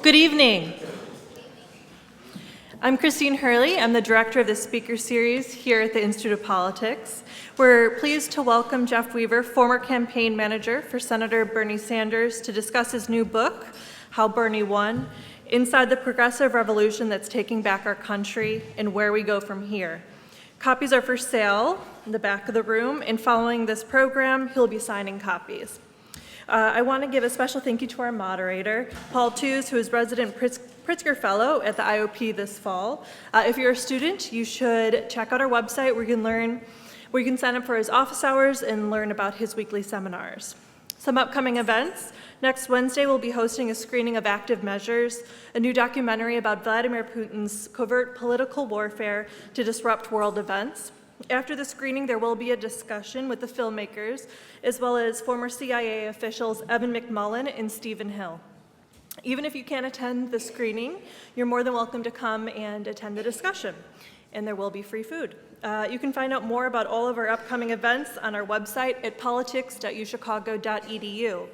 Good evening. I'm Christine Hurley. I'm the director of the speaker series here at the Institute of Politics. We're pleased to welcome Jeff Weaver, former campaign manager for Senator Bernie Sanders, to discuss his new book, How Bernie Won, Inside the Progressive Revolution That's Taking Back Our Country and Where We Go From Here. Copies are for sale in the back of the room, and following this program, he'll be signing copies. I want to give a special thank you to our moderator, Paul Tews, who is resident Pritzker Fellow at the IOP this fall. If you're a student, you should check out our website where you can sign up for his office hours and learn about his weekly seminars. Some upcoming events. Next Wednesday, we'll be hosting a screening of Active Measures, a new documentary about Vladimir Putin's covert political warfare to disrupt world events. After the screening, there will be a discussion with the filmmakers, as well as former CIA officials Evan McMullen and Stephen Hill. Even if you can't attend the screening, you're more than welcome to come and attend the discussion, and there will be free food. You can find out more about all of our upcoming events on our website at politics.uchicago.edu.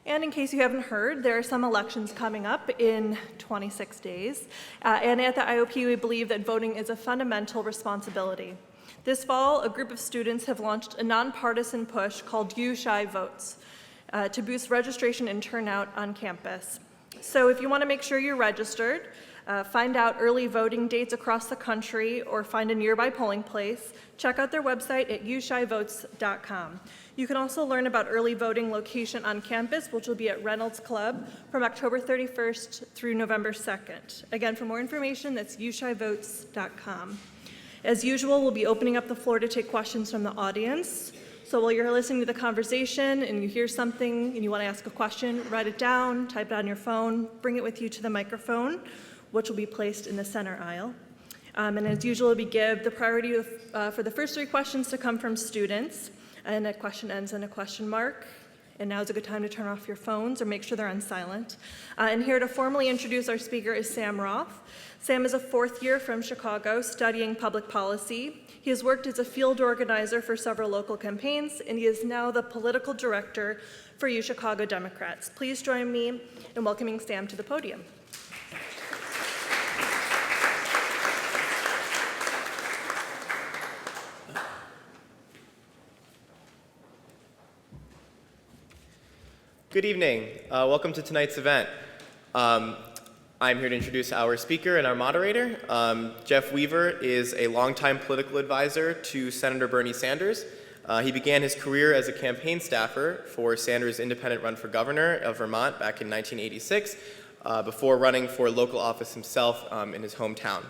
And in case you haven't heard, there are some elections coming up in 26 days. And at the IOP, we believe that voting is a fundamental responsibility. This fall, a group of students have launched a nonpartisan push called UCHI Votes to boost registration and turnout on campus. So if you want to make sure you're registered, find out early voting dates across the country, or find a nearby polling place, check out their website at uchivotes.com. You can also learn about early voting location on campus, which will be at Reynolds Club from October 31st through November 2nd. Again, for more information, that's uchivotes.com. As usual, we'll be opening up the floor to take questions from the audience. So while you're listening to the conversation and you hear something and you want to ask a question, write it down, type it on your phone, bring it with you to the microphone, which will be placed in the center aisle. And as usual, we give the priority for the first 3 questions to come from students, and a question ends in a question mark. And now is a good time to turn off your phones or make sure they're on silent. And here to formally introduce our speaker is Sam Roth. Sam is a 4th year from Chicago studying public policy. He has worked as a field organizer for several local campaigns, and he is now the political director for UChicago Democrats. Please join me in welcoming Sam to the podium. Good evening. Welcome to tonight's event. I'm here to introduce our speaker and our moderator. Jeff Weaver is a longtime political advisor to Senator Bernie Sanders. He began his career as a campaign staffer for Sanders' independent run for governor of Vermont back in 1986, before running for local office himself in his hometown.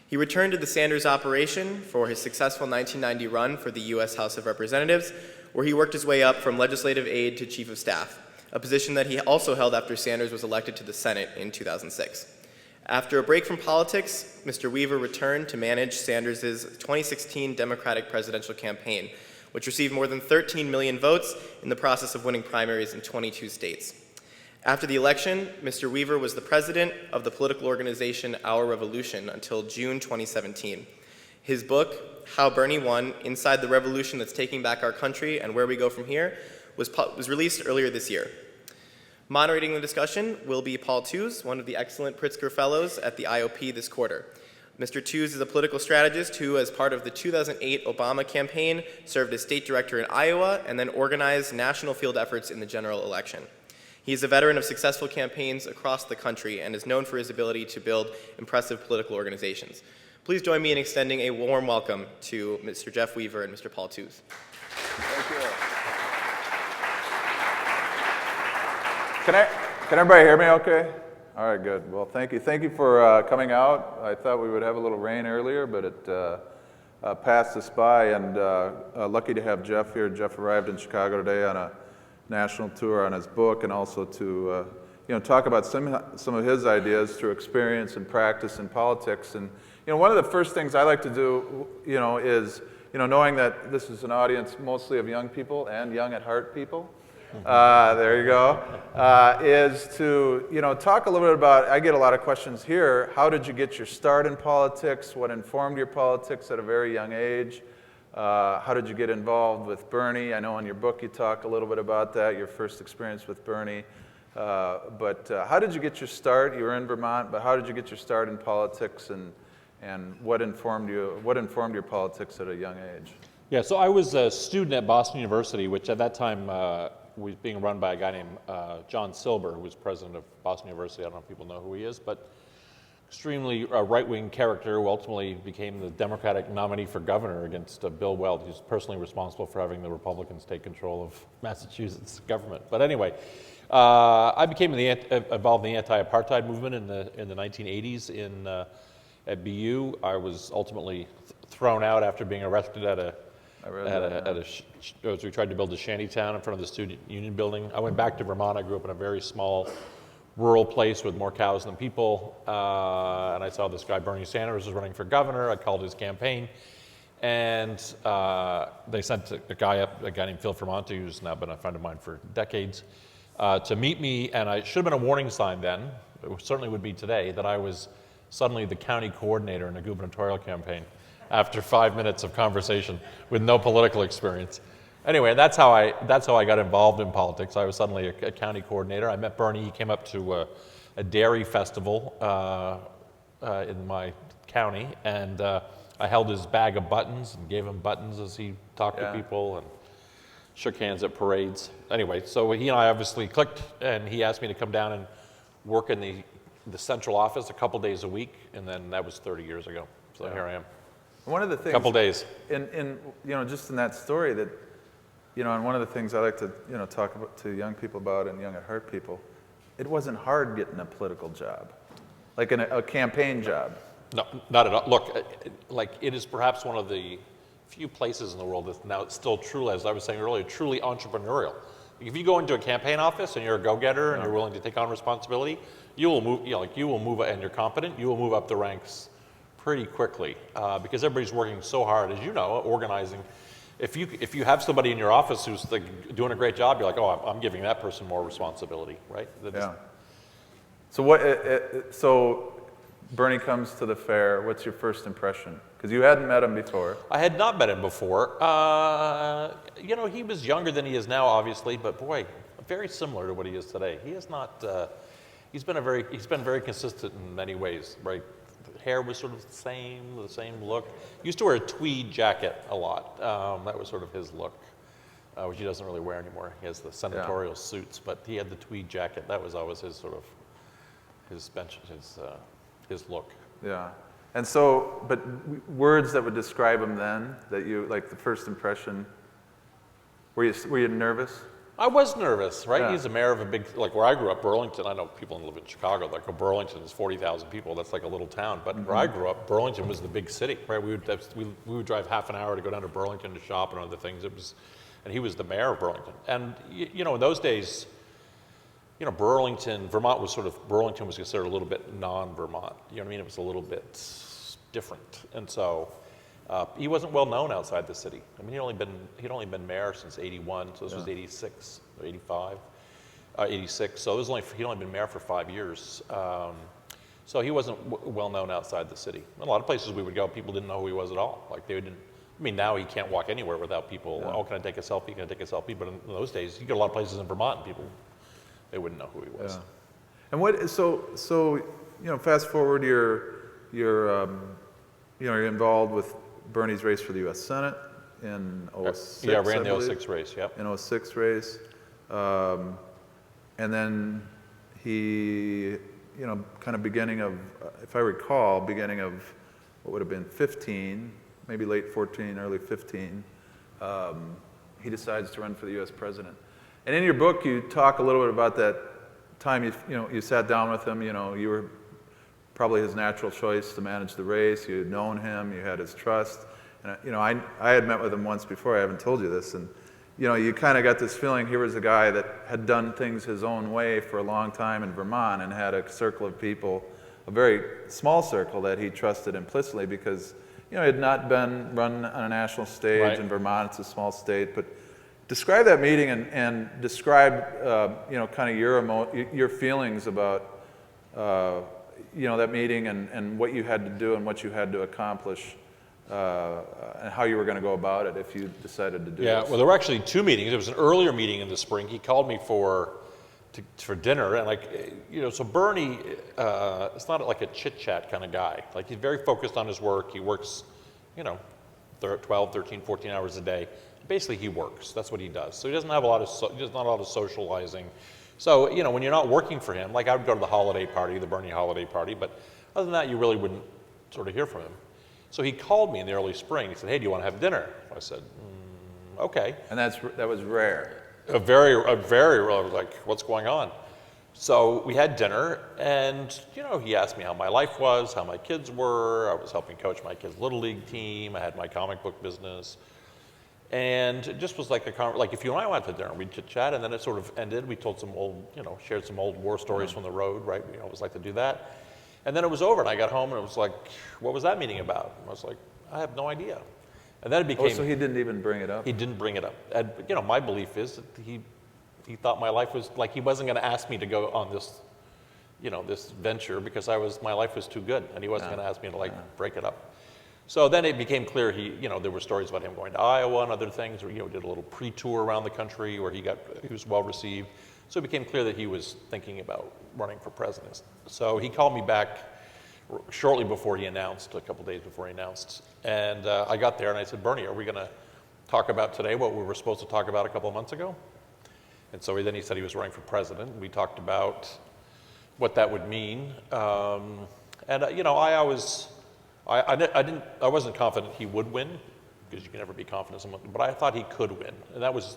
He returned to the Sanders operation for his successful 1990 run for the U.S. House of Representatives, where he worked his way up from legislative aide to chief of staff, a position that he also held after Sanders was elected to the Senate in 2006. After a break from politics, Mr. Weaver returned to manage Sanders' 2016 Democratic presidential campaign, which received more than 13 million votes in the process of winning primaries in 22 states. After the election, Mr. Weaver was the president of the political organization Our Revolution until June 2017. His book, How Bernie Won, Inside the Revolution That's Taking Back Our Country and Where We Go From Here, was released earlier this year. Moderating the discussion will be Paul Tews, one of the excellent Pritzker Fellows at the IOP this quarter. Mr. Tews is a political strategist who, as part of the 2008 Obama campaign, served as state director in Iowa and then organized national field efforts in the general election. He is a veteran of successful campaigns across the country and is known for his ability to build impressive political organizations. Please join me in extending a warm welcome to Mr. Jeff Weaver and Mr. Paul Tews. Thank you. Can everybody hear me okay? All right, good. Well, thank you. Thank you for coming out. I thought we would have a little rain earlier, but it passed us by, and lucky to have Jeff here. Jeff arrived in Chicago today on a national tour on his book, and also to talk about some of his ideas through experience and practice in politics. And one of the first things I like to do, is knowing that this is an audience mostly of young people and young at heart people. There you go. Is to talk a little bit about. I get a lot of questions here. How did you get your start in politics? What informed your politics at a very young age? How did you get involved with Bernie? I know in your book you talk a little bit about that. Your first experience with Bernie. But how did you get your start? You were in Vermont, but how did you get your start in politics, and what informed you? What informed your politics at a young age? Yeah, so I was a student at Boston University, which at that time was being run by a guy named John Silber, who was president of Boston University. I don't know if people know who he is, but extremely right-wing character who ultimately became the Democratic nominee for governor against Bill Weld, who's personally responsible for having the Republicans take control of Massachusetts government. But anyway, I became involved in the anti-apartheid movement in the 1980s at BU. I was ultimately thrown out after being arrested as we tried to build a shanty town in front of the student union building. I went back to Vermont. I grew up in a very small rural place with more cows than people, and I saw this guy Bernie Sanders was running for governor. I called his campaign, and they sent a guy named Phil Fermonti, who's now been a friend of mine for decades, to meet me. And it should have been a warning sign then, it certainly would be today, that I was suddenly the county coordinator in a gubernatorial campaign after 5 minutes of conversation with no political experience. Anyway, that's how I got involved in politics. I was suddenly a county coordinator. I met Bernie. He came up to a dairy festival in my county, and I held his bag of buttons and gave him buttons as he talked to people and shook hands at parades. Anyway, so he and I obviously clicked, and he asked me to come down and work in the central office a couple days a week, and then that was 30 years ago. So here I am. One of the things, couple days. in just in that story that, and one of the things I like to, talk to young people about and young at heart people, it wasn't hard getting a political job, like a campaign job. No, not at all. Look, it is perhaps one of the few places in the world that's now still truly, as I was saying earlier, truly entrepreneurial. If you go into a campaign office and you're a go-getter and you're willing to take on responsibility, you will move, and you're competent, you will move up the ranks pretty quickly because everybody's working so hard, as you know, organizing. If you have somebody in your office who's doing a great job, you're like, oh, I'm giving that person more responsibility, right? Yeah. So so Bernie comes to the fair. What's your first impression? Because you hadn't met him before. I had not met him before. He was younger than he is now, obviously, but boy, very similar to what he is today. He is not. He's been very consistent in many ways, right? Hair was sort of the same look. He used to wear a tweed jacket a lot. That was sort of his look, which he doesn't really wear anymore. He has the senatorial suits, but he had the tweed jacket. That was always his sort of his look. Yeah. And so, but words that would describe him then, that you, like the first impression, were you nervous? I was nervous, right? Yeah. He's the mayor of a big, like where I grew up, Burlington. I know people live in Chicago. Like Burlington is 40,000 people. That's like a little town. But where I grew up, Burlington was the big city, right? We would drive half an hour to go down to Burlington to shop and other things. And he was the mayor of Burlington. And in those days, Burlington was considered a little bit non-Vermont. You know what I mean? It was a little bit different. And so he wasn't well known outside the city. I mean, he'd only been mayor since '81, so this was '86 or '85, '86. So he'd only been mayor for 5 years. So he wasn't well known outside the city. A lot of places we would go, people didn't know who he was at all. Like they didn't. I mean, now he can't walk anywhere without people. Yeah. Oh, can I take a selfie? Can I take a selfie? But in those days, you get a lot of places in Vermont, and they wouldn't know who he was. Yeah. And so fast forward, you're involved with Bernie's race for the U.S. Senate in 06. Yeah, I ran the 06 race, yep. In 06 race. And then he, kind of beginning of, if I recall, beginning of what would have been 15, maybe late 14, early 15, he decides to run for the U.S. president. And in your book, you talk a little bit about that time you sat down with him. You were probably his natural choice to manage the race. You had known him, you had his trust. And I had met with him once before. I haven't told you this, and you kind of got this feeling here was a guy that had done things his own way for a long time in Vermont and had a circle of people, a very small circle that he trusted implicitly because it had not been run on a national stage in Vermont. It's a small state, but. Describe that meeting and describe, kind of your feelings about, that meeting and what you had to do and what you had to accomplish and how you were going to go about it if you decided to do this. Yeah, well, there were actually two meetings. There was an earlier meeting in the spring. He called me for for dinner, and so Bernie is not like a chit chat kind of guy. Like, he's very focused on his work. He works, 12, 13, 14 hours a day. Basically, he works. That's what he does. So he doesn't have a lot of socializing. So, when you're not working for him, like I would go to the holiday party, the Bernie holiday party, but other than that, you really wouldn't sort of hear from him. So he called me in the early spring. He said, "Hey, do you want to have dinner?" I said, "Okay." And that was rare. A very rare. I was like, "What's going on?" So we had dinner, and he asked me how my life was, how my kids were. I was helping coach my kids' little league team. I had my comic book business, and it just was like if you and I went to dinner, we'd chit chat, and then it sort of ended. We told some old, shared some old war stories from the road, right? We always like to do that, and then it was over, and I got home, and it was like, "What was that meeting about?" And I was like, "I have no idea." And then it became. Oh, so he didn't even bring it up? He didn't bring it up. And, my belief is that he thought my life was, like, he wasn't going to ask me to go on this, this venture because my life was too good, and he wasn't going to ask me to, break it up. So then it became clear there were stories about him going to Iowa and other things, or, did a little pre-tour around the country where he was well received. So it became clear that he was thinking about running for president. So he called me back shortly before he announced, a couple days before he announced. And I got there and I said, "Bernie, are we going to talk about today what we were supposed to talk about a couple of months ago?" And so then he said he was running for president. We talked about what that would mean. I wasn't confident he would win, because you can never be confident in someone, but I thought he could win. And that was,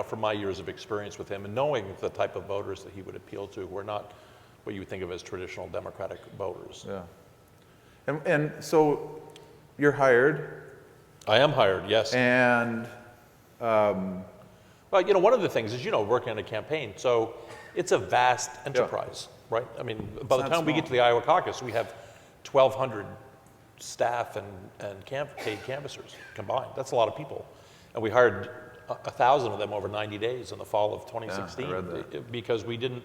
from my years of experience with him and knowing the type of voters that he would appeal to, who are not what you would think of as traditional Democratic voters. Yeah. And so you're hired. I am hired, yes. And well, one of the things is, working on a campaign, so it's a vast enterprise, right? I mean, by the time we get to the Iowa caucus, we have 1,200 staff and paid canvassers combined. That's a lot of people. And we hired 1,000 of them over 90 days in the fall of 2016 I read that. Because we didn't,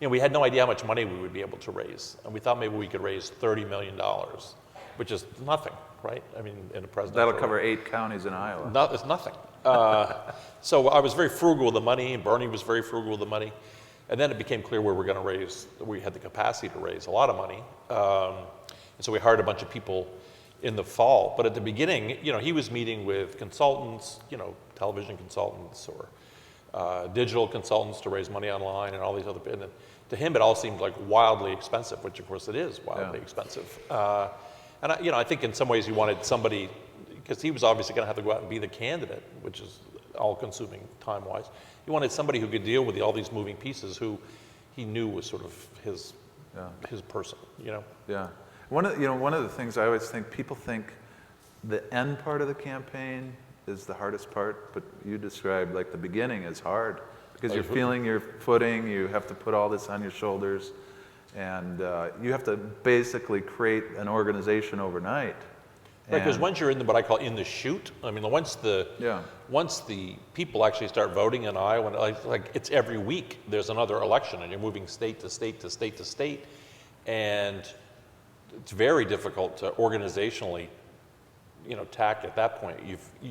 we had no idea how much money we would be able to raise. And we thought maybe we could raise $30 million, which is nothing, right? I mean, in a presidential. That'll cover 8 counties in Iowa. It's nothing. So I was very frugal with the money, and Bernie was very frugal with the money. And then it became clear we had the capacity to raise a lot of money. And so we hired a bunch of people in the fall. But at the beginning, he was meeting with consultants, television consultants or digital consultants to raise money online and all these other, and to him it all seemed like wildly expensive, which of course it is wildly expensive. And I think in some ways he wanted somebody, because he was obviously going to have to go out and be the candidate, which is all-consuming time-wise. He wanted somebody who could deal with all these moving pieces, who he knew was sort of his person. Yeah. One of the things I always think, people think the end part of the campaign is the hardest part, but you described like the beginning is hard because you're feeling your footing, you have to put all this on your shoulders, and you have to basically create an organization overnight. Right, because once you're in what I call in the chute, I mean, once the people actually start voting in Iowa, like it's every week there's another election, and you're moving state to state to state to state, and it's very difficult to organizationally, tack at that point.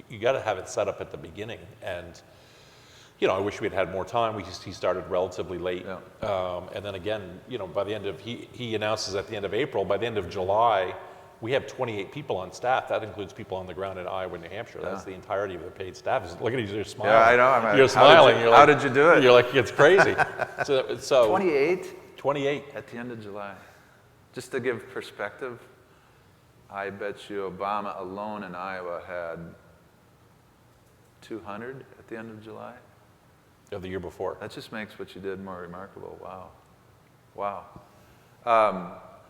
You got to have it set up at the beginning, and I wish we'd had more time. He started relatively late, and then again, by the end of he announces at the end of April. By the end of July, we have 28 people on staff. That includes people on the ground in Iowa and New Hampshire. That's the entirety of the paid staff. Look at you, you're smiling. Yeah, I know. You're smiling. How did you do it? You're like, it's crazy. So 28? 28. At the end of July. Just to give perspective, I bet you Obama alone in Iowa had 200 at the end of July. Of the year before. That just makes what you did more remarkable. Wow.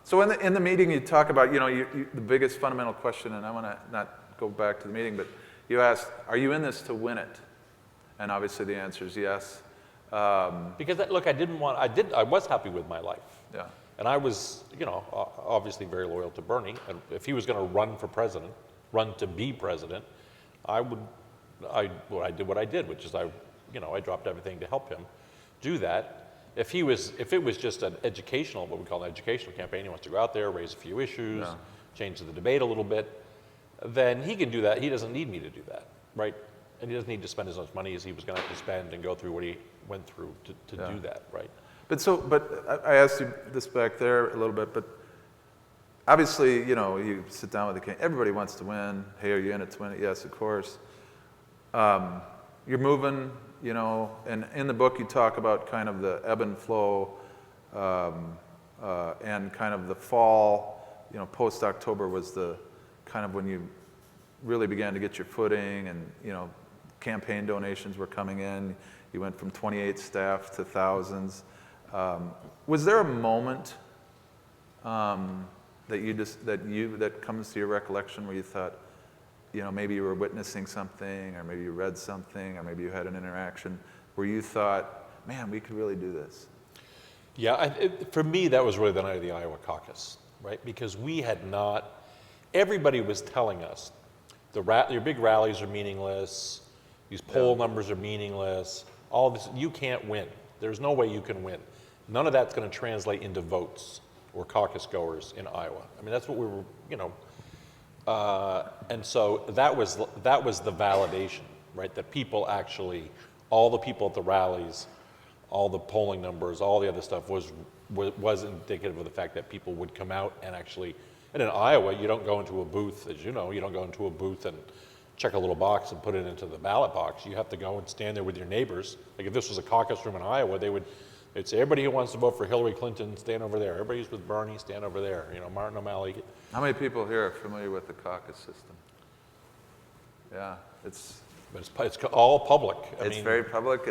So in the meeting, you talk about, the biggest fundamental question, and I want to not go back to the meeting, but you asked, are you in this to win it? And obviously the answer is yes. Because look, I was happy with my life. Yeah. And I was, obviously very loyal to Bernie. And if he was going to run to be president, I did what I did, which is I dropped everything to help him do that. If it was just an educational, what we call an educational campaign, he wants to go out there, raise a few issues, change the debate a little bit, then he can do that. He doesn't need me to do that, right? And he doesn't need to spend as much money as he was going to have to spend and go through what he went through to do that, right? But I asked you this back there a little bit, but obviously, you sit down with the candidate, everybody wants to win. Hey, are you in it to win it? Yes, of course. You're moving, and in the book you talk about kind of the ebb and flow and kind of the fall, post-October was the kind of when you really began to get your footing and, campaign donations were coming in. You went from 28 staff to thousands. Was there a moment that comes to your recollection where you thought, maybe you were witnessing something, or maybe you read something, or maybe you had an interaction where you thought, man, we could really do this? Yeah, for me, that was really the night of the Iowa caucus, right? Because we had not, everybody was telling us, your big rallies are meaningless, these poll numbers are meaningless, all this, you can't win. There's no way you can win. None of that's going to translate into votes or caucus goers in Iowa. I mean, that's what we were, and so that was the validation, right? That people actually, all the people at the rallies, all the polling numbers, all the other stuff was indicative of the fact that people would come out and actually, and in Iowa, you don't go into a booth, as you know, you don't go into a booth and check a little box and put it into the ballot box. You have to go and stand there with your neighbors. Like if this was a caucus room in Iowa, they'd say, everybody who wants to vote for Hillary Clinton, stand over there. Everybody who's with Bernie, stand over there. Martin O'Malley. How many people here are familiar with the caucus system? Yeah, it's all public. It's very public.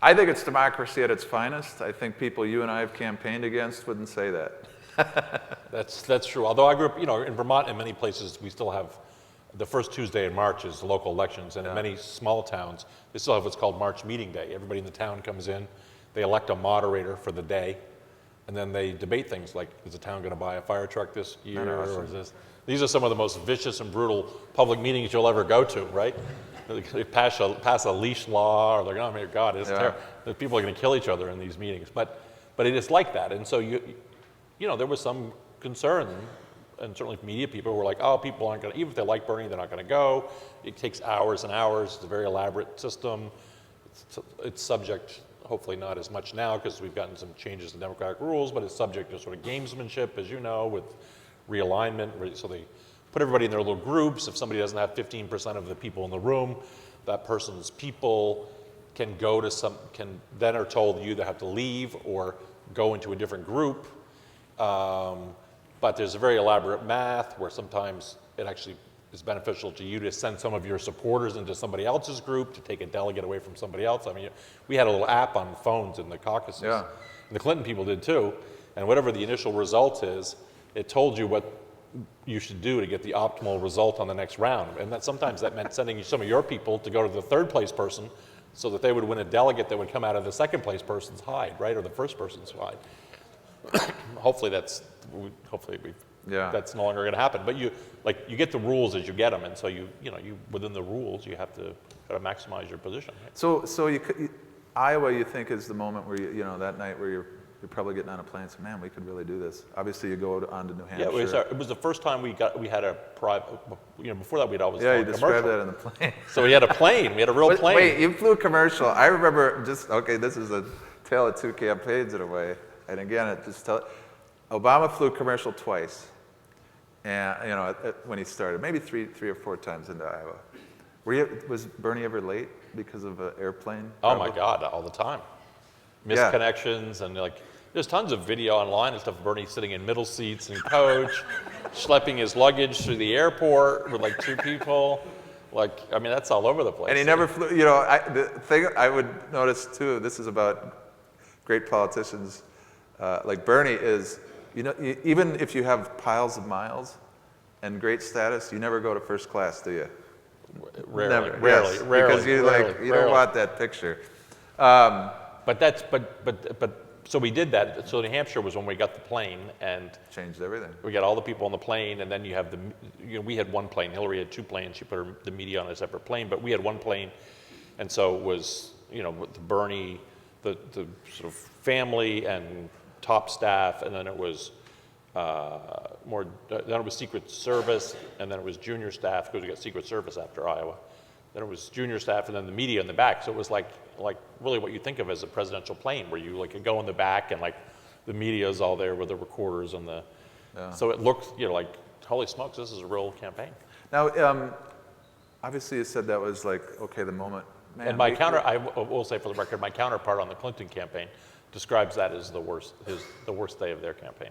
I think it's democracy at its finest. I think people you and I have campaigned against wouldn't say that. That's true. Although I grew up, in Vermont, in many places, we still have the first Tuesday in March is local elections, and in many small towns, they still have what's called March Meeting Day. Everybody in the town comes in, they elect a moderator for the day, and then they debate things like, is the town going to buy a fire truck this year, or is this? These are some of the most vicious and brutal public meetings you'll ever go to, right? They pass a leash law, or they're going, oh my God, it's terrible. People are going to kill each other in these meetings, but it is like that, and so there was some concern, and certainly media people were like, oh, people aren't going to, even if they like Bernie, they're not going to go. It takes hours and hours. It's a very elaborate system. It's subject, hopefully not as much now because we've gotten some changes to Democratic rules, but it's subject to sort of gamesmanship, as you know, with realignment. So they put everybody in their little groups. If somebody doesn't have 15% of the people in the room, that person's people can go to then are told you either have to leave or go into a different group. But there's a very elaborate math where sometimes it actually is beneficial to you to send some of your supporters into somebody else's group to take a delegate away from somebody else. I mean, we had a little app on phones in the caucuses. Yeah. And the Clinton people did too. And whatever the initial result is, it told you what you should do to get the optimal result on the next round. And sometimes that meant sending some of your people to go to the third place person so that they would win a delegate that would come out of the second place person's hide, right, or the first person's hide. Hopefully that's no longer going to happen. But you get the rules as you get them, and so you within the rules you have to kind of maximize your position. Right? So Iowa, you think is the moment where that night where you're probably getting on a plane and say, man, we could really do this. Obviously, you go on to New Hampshire. Yeah, it was the first time we had a private. Before that we'd always you flown described commercial. that in the plane. So we had a plane. We had a real plane. Wait, you flew commercial. I remember this is a tale of two campaigns in a way. And again, Obama flew commercial twice, and when he started, maybe three or four times into Iowa. Was Bernie ever late because of an airplane? Probably? Oh my God, all the time. Missed connections and there's tons of video online and stuff of Bernie sitting in middle seats and coach, schlepping his luggage through the airport with two people. That's all over the place. And he never flew. The thing I would notice too. This is about great politicians. Like Bernie is, even if you have piles of miles and great status, you never go to first class, do you? Rarely, never. rarely, Yes, rarely. Because you rarely. don't want that picture. So we did that. So New Hampshire was when we got the plane and changed everything. We got all the people on the plane, and then you have we had one plane. Hillary had two planes. She put the media on a separate plane, but we had one plane, and so it was with Bernie, the sort of family and top staff, and then it was then it was Secret Service, and then it was junior staff, because we got Secret Service after Iowa. Then it was junior staff, and then the media in the back. So it was like really what you think of as a presidential plane, where you like go in the back, and like the media is all there with the recorders and the. Yeah. So it looked, like, holy smokes, this is a real campaign. Now, obviously, you said that was like, okay, the moment. Man, And I will say for the record, my counterpart on the Clinton campaign describes that as the worst day of their campaign,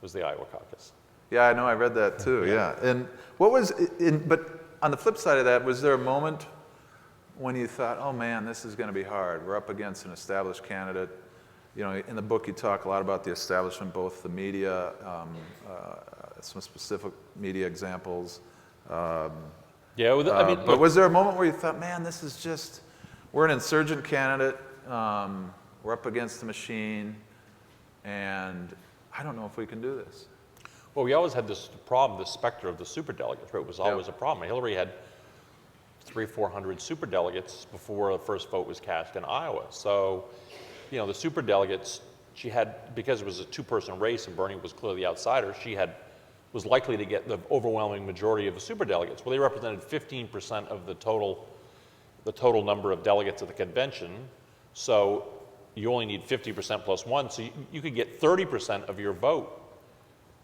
was the Iowa caucus. Yeah, I know, I read that too, yeah. And what was, but on the flip side of that, was there a moment when you thought, oh man, this is going to be hard. We're up against an established candidate. In the book you talk a lot about the establishment, both the media, some specific media examples. Yeah, But was there a moment where you thought, man, this is just, we're an insurgent candidate, we're up against the machine, and I don't know if we can do this? Well, we always had this problem, this specter of the superdelegates, right? It was always a problem. Hillary had 300 or 400 superdelegates before the first vote was cast in Iowa. So, the superdelegates, she had, because it was a two-person race and Bernie was clearly the outsider, was likely to get the overwhelming majority of the superdelegates. Well, they represented 15% of the total number of delegates at the convention. So you only need 50% plus one. So you could get 30% of your vote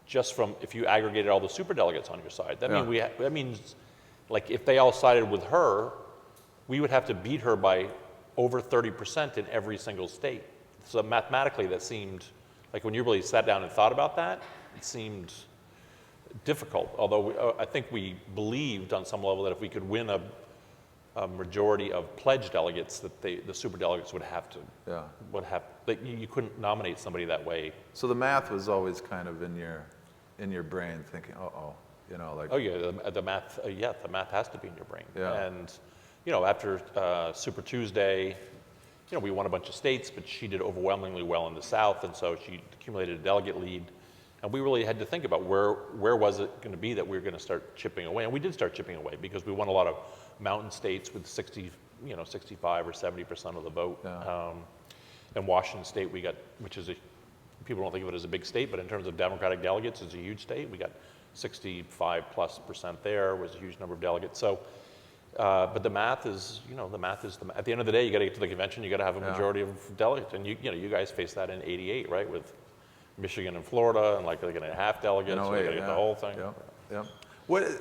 just from if you aggregated all the superdelegates on your side. That means, like, if they all sided with her, we would have to beat her by over 30% in every single state. So mathematically, that seemed like, when you really sat down and thought about that, it seemed difficult. Although I think we believed on some level that if we could win a majority of pledged delegates, that the superdelegates would have to, that you couldn't nominate somebody that way. So the math was always kind of in your brain, thinking, like. Oh yeah, the math. The math has to be in your brain. Yeah. And after Super Tuesday, we won a bunch of states, but she did overwhelmingly well in the South, and so she accumulated a delegate lead. And we really had to think about where was it going to be that we were going to start chipping away, and we did start chipping away because we won a lot of mountain states with 65 or 70% of the vote. Yeah. And Washington State, we got, which is people don't think of it as a big state, but in terms of Democratic delegates, it's a huge state. We got 65+% there, was a huge number of delegates. So, but the math is, at the end of the day, you got to get to the convention, you got to have a majority of delegates, and you guys faced that in '88, right, with Michigan and Florida, and like they're going to half delegates, so they got to get the whole thing. Yeah.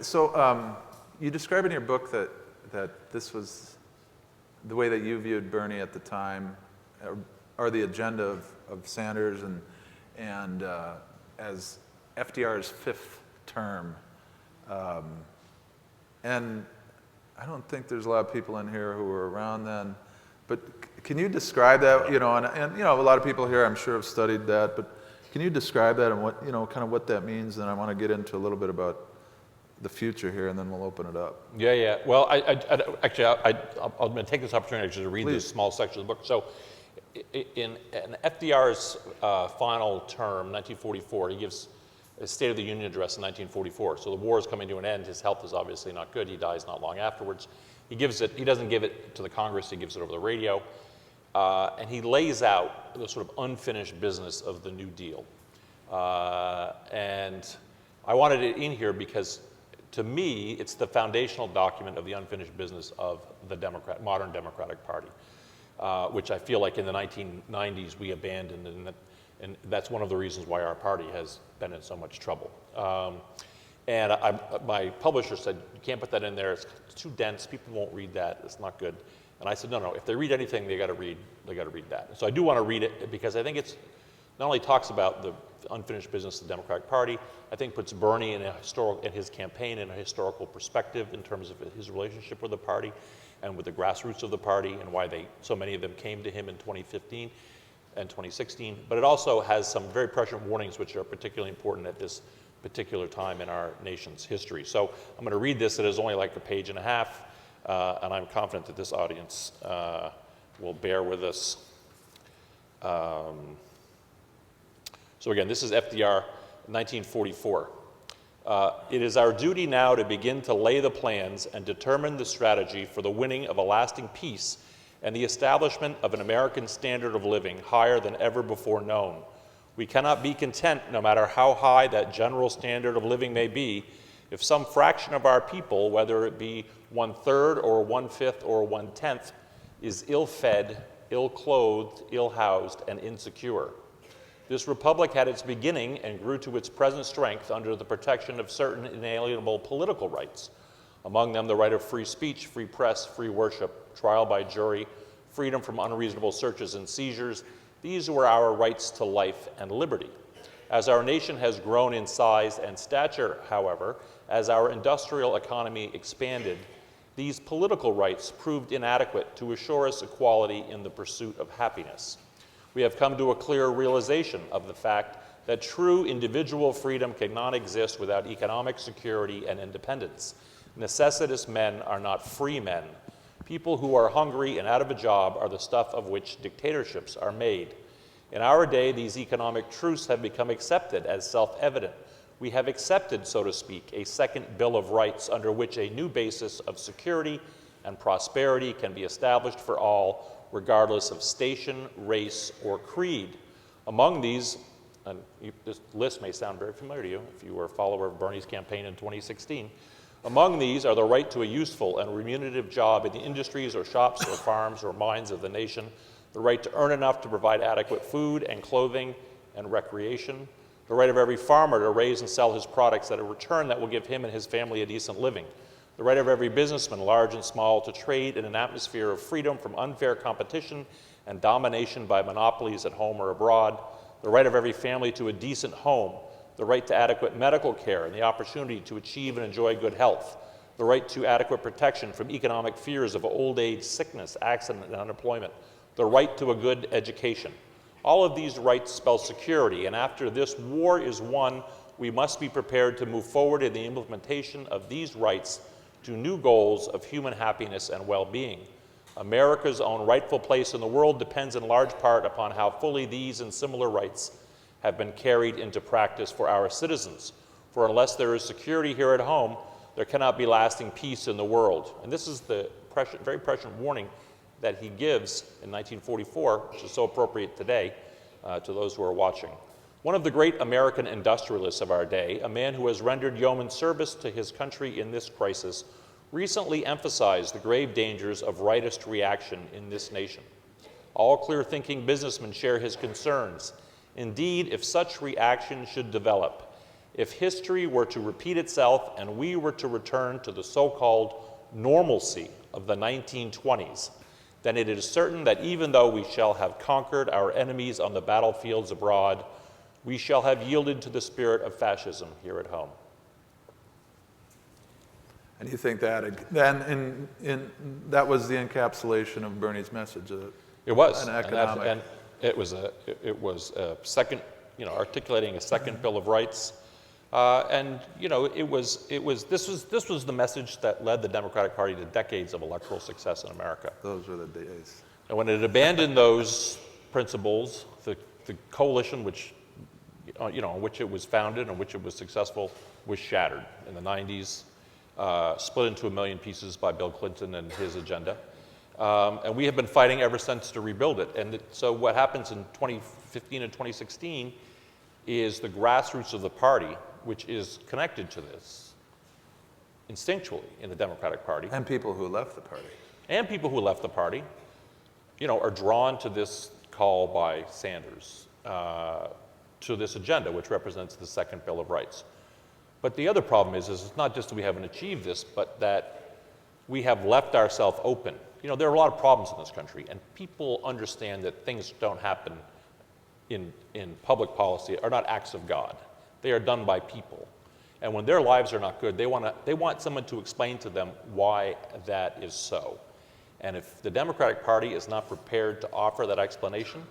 So you describe in your book that this was the way that you viewed Bernie at the time, or the agenda of Sanders, and as FDR's fifth term. And I don't think there's a lot of people in here who were around then, but can you describe that? And a lot of people here, I'm sure, have studied that, but can you describe that and what, kind of what that means? And I want to get into a little bit about the future here, and then we'll open it up. Yeah. Well, I'm going to take this opportunity to read this small section of the book. So, in FDR's final term, 1944, he gives a State of the Union address in 1944. So the war is coming to an end. His health is obviously not good. He dies not long afterwards. He doesn't give it to the Congress. He gives it over the radio. And he lays out the sort of unfinished business of the New Deal. And I wanted it in here because, to me, it's the foundational document of the unfinished business of the modern Democratic Party, which I feel like in the 1990s we abandoned, and that's one of the reasons why our party has been in so much trouble. And my publisher said, you can't put that in there, it's too dense, people won't read that, it's not good. And I said, no, if they read anything, they got to read that. So I do want to read it because I think it's not only talks about the unfinished business of the Democratic Party, I think puts Bernie in his campaign in a historical perspective in terms of his relationship with the party and with the grassroots of the party, and why so many of them came to him in 2015 and 2016. But it also has some very prescient warnings which are particularly important at this particular time in our nation's history. So I'm going to read this. It is only like a page and a half, and I'm confident that this audience will bear with us. So again, this is FDR, 1944. It is our duty now to begin to lay the plans and determine the strategy for the winning of a lasting peace and the establishment of an American standard of living higher than ever before known, We cannot be content, no matter how high that general standard of living may be, if some fraction of our people, whether it be 1/3 or 1/5 or 1/10, is ill-fed, ill-clothed, ill-housed, and insecure. This republic had its beginning and grew to its present strength under the protection of certain inalienable political rights, among them the right of free speech, free press, free worship, trial by jury, freedom from unreasonable searches and seizures. These were our rights to life and liberty. As our nation has grown in size and stature, however, as our industrial economy expanded, these political rights proved inadequate to assure us equality in the pursuit of happiness. We have come to a clear realization of the fact that true individual freedom cannot exist without economic security and independence. Necessitous men are not free men. People who are hungry and out of a job are the stuff of which dictatorships are made. In our day, these economic truths have become accepted as self-evident. We have accepted, so to speak, a second Bill of Rights under which a new basis of security and prosperity can be established for all, regardless of station, race, or creed. Among these, and this list may sound very familiar to you if you were a follower of Bernie's campaign in 2016, among these are the right to a useful and remunerative job in the industries or shops or farms or mines of the nation, the right to earn enough to provide adequate food and clothing and recreation, the right of every farmer to raise and sell his products at a return that will give him and his family a decent living, the right of every businessman, large and small, to trade in an atmosphere of freedom from unfair competition and domination by monopolies at home or abroad, the right of every family to a decent home, the right to adequate medical care and the opportunity to achieve and enjoy good health, the right to adequate protection from economic fears of old age, sickness, accident, and unemployment, the right to a good education. All of these rights spell security, and after this war is won, we must be prepared to move forward in the implementation of these rights to new goals of human happiness and well-being. America's own rightful place in the world depends in large part upon how fully these and similar rights have been carried into practice for our citizens. For unless there is security here at home, there cannot be lasting peace in the world. And this is the very prescient warning that he gives in 1944, which is so appropriate today to those who are watching. One of the great American industrialists of our day, a man who has rendered yeoman service to his country in this crisis, recently emphasized the grave dangers of rightist reaction in this nation. All clear-thinking businessmen share his concerns. Indeed, if such reaction should develop, if history were to repeat itself and we were to return to the so-called normalcy of the 1920s, then it is certain that even though we shall have conquered our enemies on the battlefields abroad, we shall have yielded to the spirit of fascism here at home. And you think that then that was the encapsulation of Bernie's message? It was, an economic. and it was a second, articulating a second Bill of Rights, and this was the message that led the Democratic Party to decades of electoral success in America. Those were the days. And when it abandoned those principles, the coalition which which it was founded and which it was successful was shattered in the 90s, split into a million pieces by Bill Clinton and his agenda. And we have been fighting ever since to rebuild it. And so what happens in 2015 and 2016 is the grassroots of the party, which is connected to this instinctually in the Democratic Party. And people who left the party. And people who left the party, are drawn to this call by Sanders, to this agenda, which represents the second Bill of Rights. But the other problem is it's not just that we haven't achieved this, but that we have left ourselves open. There are a lot of problems in this country, and people understand that things don't happen in public policy, are not acts of God. They are done by people. And when their lives are not good, they want someone to explain to them why that is so. And if the Democratic Party is not prepared to offer that explanation,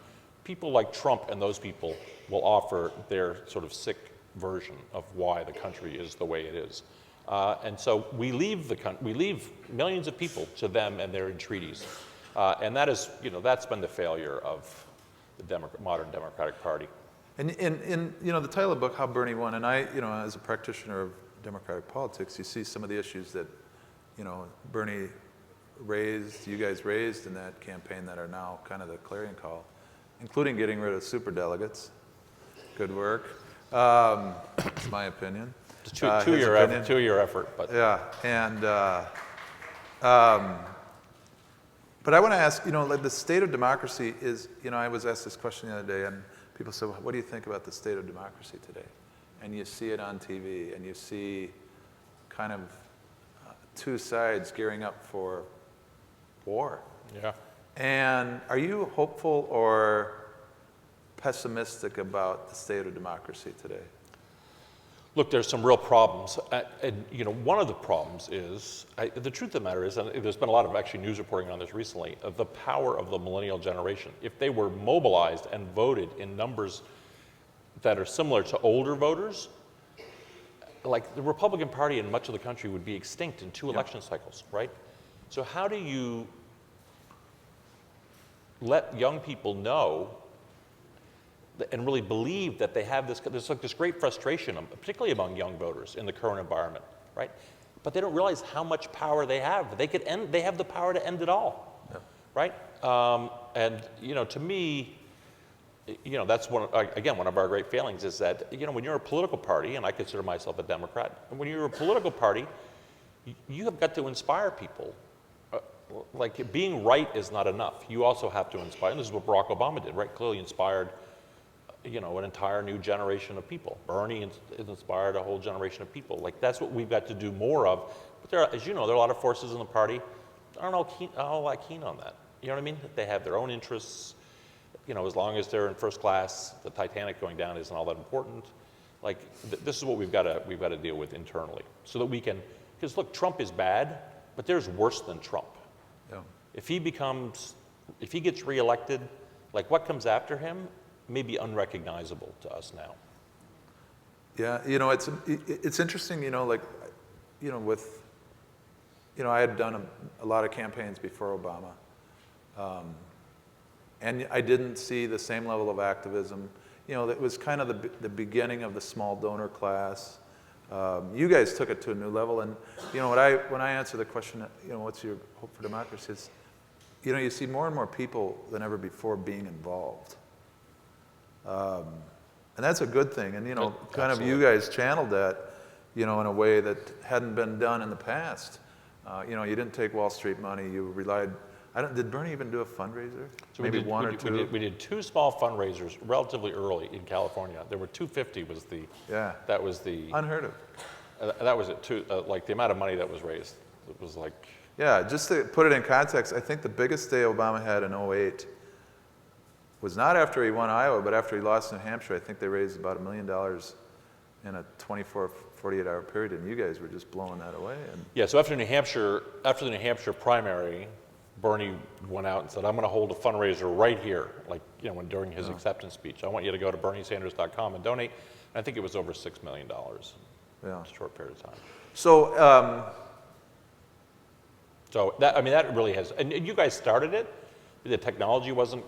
people like Trump and those people will offer their sort of sick version of why the country is the way it is. And so we leave millions of people to them and their entreaties. And that is, that's been the failure of the modern Democratic Party. And in the title of the book, How Bernie Won, and I, as a practitioner of Democratic politics, you see some of the issues that, Bernie raised, you guys raised in that campaign that are now kind of the clarion call, including getting rid of superdelegates. Good work. It's my opinion. It's His two-year opinion. effort, two-year effort, but Yeah, and but I want to ask, like the state of democracy is, I was asked this question the other day, and people said, well, what do you think about the state of democracy today? And you see it on TV, and you see kind of two sides gearing up for war. yeah. And are you hopeful or pessimistic about the state of democracy today? Look, there's some real problems, and one of the problems is, the truth of the matter is, and there's been a lot of actually news reporting on this recently, of the power of the millennial generation. If they were mobilized and voted in numbers that are similar to older voters, like the Republican Party in much of the country would be extinct in 2 election cycles, right? So how do you let young people know and really believe that they have there's like this great frustration, particularly among young voters in the current environment, right? But they don't realize how much power they have. They have the power to end it all, right? And to me, that's one of our great failings is that, when you're a political party, and I consider myself a Democrat, and when you're a political party, you have got to inspire people. Like being right is not enough. You also have to inspire, and this is what Barack Obama did, right? Clearly inspired an entire new generation of people. Bernie inspired a whole generation of people. Like that's what we've got to do more of. But there are, as you know, there are a lot of forces in the party that aren't all that keen on that. You know what I mean? They have their own interests. As long as they're in first class, the Titanic going down isn't all that important. Like this is what we've got to deal with internally, so that we can. Because look, Trump is bad, but there's worse than Trump. Yeah. If he gets reelected, like what comes after him may be unrecognizable to us now. Yeah, it's interesting, with, I had done a lot of campaigns before Obama, and I didn't see the same level of activism. It was kind of the beginning of the small donor class. You guys took it to a new level, and when I answer the question, what's your hope for democracy? Is, you see more and more people than ever before being involved. And that's a good thing. And, kind of you guys channeled that, in a way that hadn't been done in the past. You didn't take Wall Street money. You relied. Did Bernie even do a fundraiser? So maybe one or two. We did 2 small fundraisers relatively early in California. There were 250 was the. Yeah. That was the. Unheard of. That was it. Like the amount of money that was raised. It was like. Yeah, just to put it in context, I think the biggest day Obama had in 2008 was not after he won Iowa, but after he lost New Hampshire. I think they raised about $1 million in a 24, 48-hour period, and you guys were just blowing that away. And yeah, so after the New Hampshire primary, Bernie went out and said, I'm going to hold a fundraiser right here, like, during his acceptance speech. I want you to go to berniesanders.com and donate. And I think it was over $6 million in a short period of time. So, that really has, and you guys started it. The technology wasn't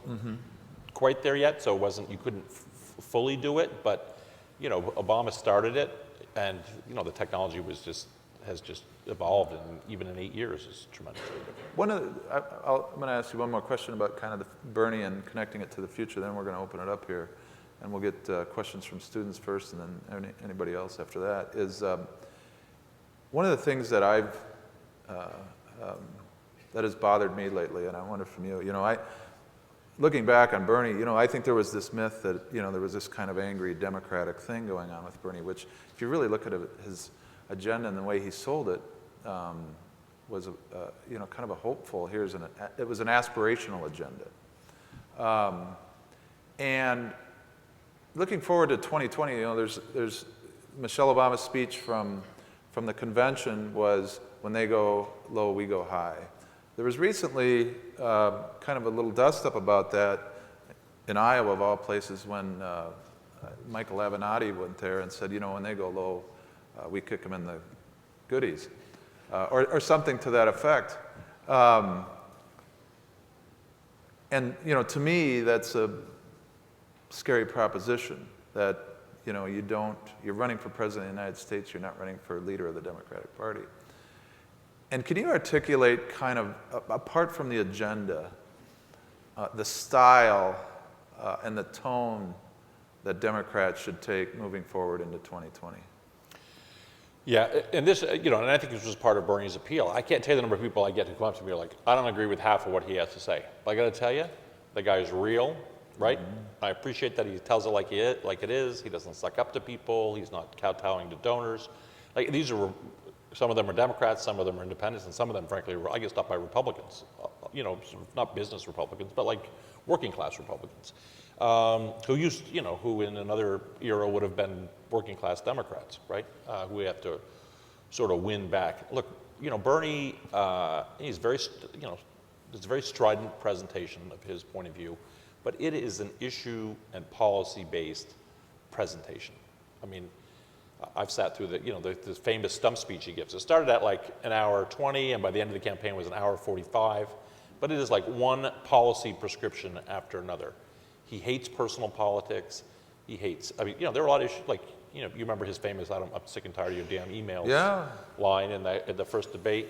quite there yet, so you couldn't fully do it, but, Obama started it, and, the technology has just evolved, and even in 8 years is tremendously different. I'm going to ask you one more question about kind of the Bernie and connecting it to the future, then we're going to open it up here, and we'll get questions from students first, and then anybody else after that, is one of the things that that has bothered me lately, and I wonder from you, looking back on Bernie, I think there was this myth that, there was this kind of angry Democratic thing going on with Bernie, which, if you really look at his agenda and the way he sold it, was, kind of a hopeful, it was an aspirational agenda. And looking forward to 2020, there's Michelle Obama's speech from the convention was, when they go low, we go high. There was recently kind of a little dust-up about that in Iowa, of all places, when Michael Avenatti went there and said, when they go low, we kick them in the goodies, or something to that effect. And, to me, that's a scary proposition, that, you're running for president of the United States, you're not running for leader of the Democratic Party. And can you articulate kind of, apart from the agenda, the style and the tone that Democrats should take moving forward into 2020? Yeah, and this, and I think this was part of Bernie's appeal. I can't tell you the number of people I get who come up to me and are like, I don't agree with half of what he has to say. But I got to tell you, the guy is real, right? Mm-hmm. I appreciate that he tells it like it is. He doesn't suck up to people. He's not kowtowing to donors. Like these are, some of them are Democrats, some of them are independents, and some of them, frankly, I get stopped by Republicans. Sort of not business Republicans, but like working class Republicans, who in another era would have been working class Democrats, right? Who we have to sort of win back. Look, Bernie, he's very, it's a very strident presentation of his point of view, but it is an issue and policy-based presentation. I mean, I've sat through the famous stump speech he gives. It started at like an hour 20, and by the end of the campaign was an hour 45. But it is like one policy prescription after another. He hates personal politics. He hates, there are a lot of issues, like, you remember his famous, I'm sick and tired of your damn emails line in the first debate.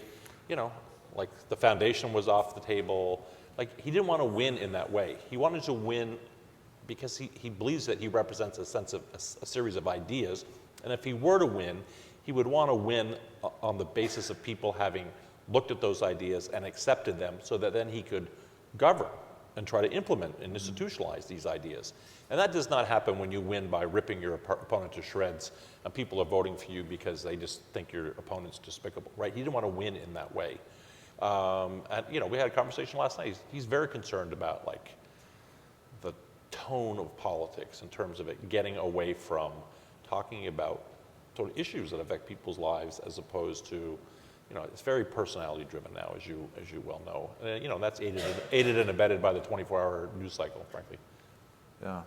Like the foundation was off the table. Like he didn't want to win in that way. He wanted to win because he believes that he represents a series of ideas. And if he were to win, he would want to win on the basis of people having looked at those ideas and accepted them so that then he could govern and try to implement and institutionalize these ideas. And that does not happen when you win by ripping your opponent to shreds and people are voting for you because they just think your opponent's despicable, right? He didn't want to win in that way. And we had a conversation last night. He's very concerned about like the tone of politics in terms of it getting away from talking about sort of issues that affect people's lives as opposed to, it's very personality driven now, as you well know. And that's aided and abetted by the 24-hour news cycle, frankly. Yeah.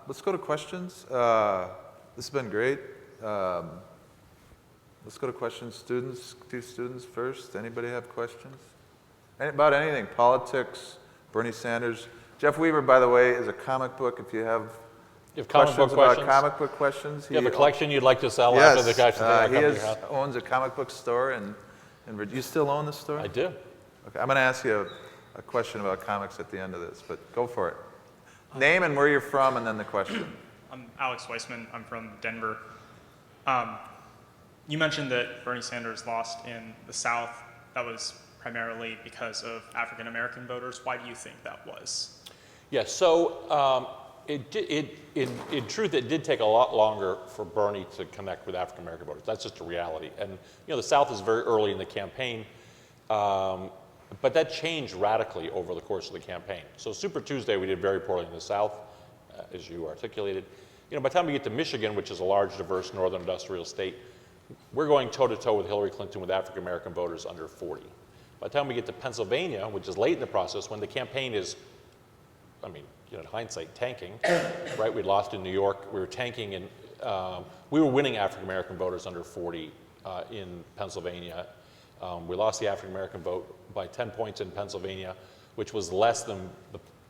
Let's go to questions. This has been great. Let's go to questions. Students, two students first. Anybody have questions? About anything, politics, Bernie Sanders. Jeff Weaver, by the way, is a comic book. If you have comic book questions about comic book questions. You have a collection you'd like to sell yes, after the collection? He owns a comic book store, and you still own the store? I do. Okay, I'm going to ask you a question about comics at the end of this, but go for it. Name and where you're from, and then the question. I'm Alex Weissman. I'm from Denver. You mentioned that Bernie Sanders lost in the South. That was primarily because of African American voters. Why do you think that was? Yeah, so in truth, it did take a lot longer for Bernie to connect with African American voters. That's just a reality. And the South is very early in the campaign, but that changed radically over the course of the campaign. So Super Tuesday, we did very poorly in the South, as you articulated. By the time we get to Michigan, which is a large, diverse northern industrial state, we're going toe-to-toe with Hillary Clinton with African American voters under 40. By the time we get to Pennsylvania, which is late in the process, when the campaign is, in hindsight, tanking, right? We'd lost in New York. We were tanking, and we were winning African American voters under 40 in Pennsylvania. We lost the African American vote by 10 points in Pennsylvania, which was less than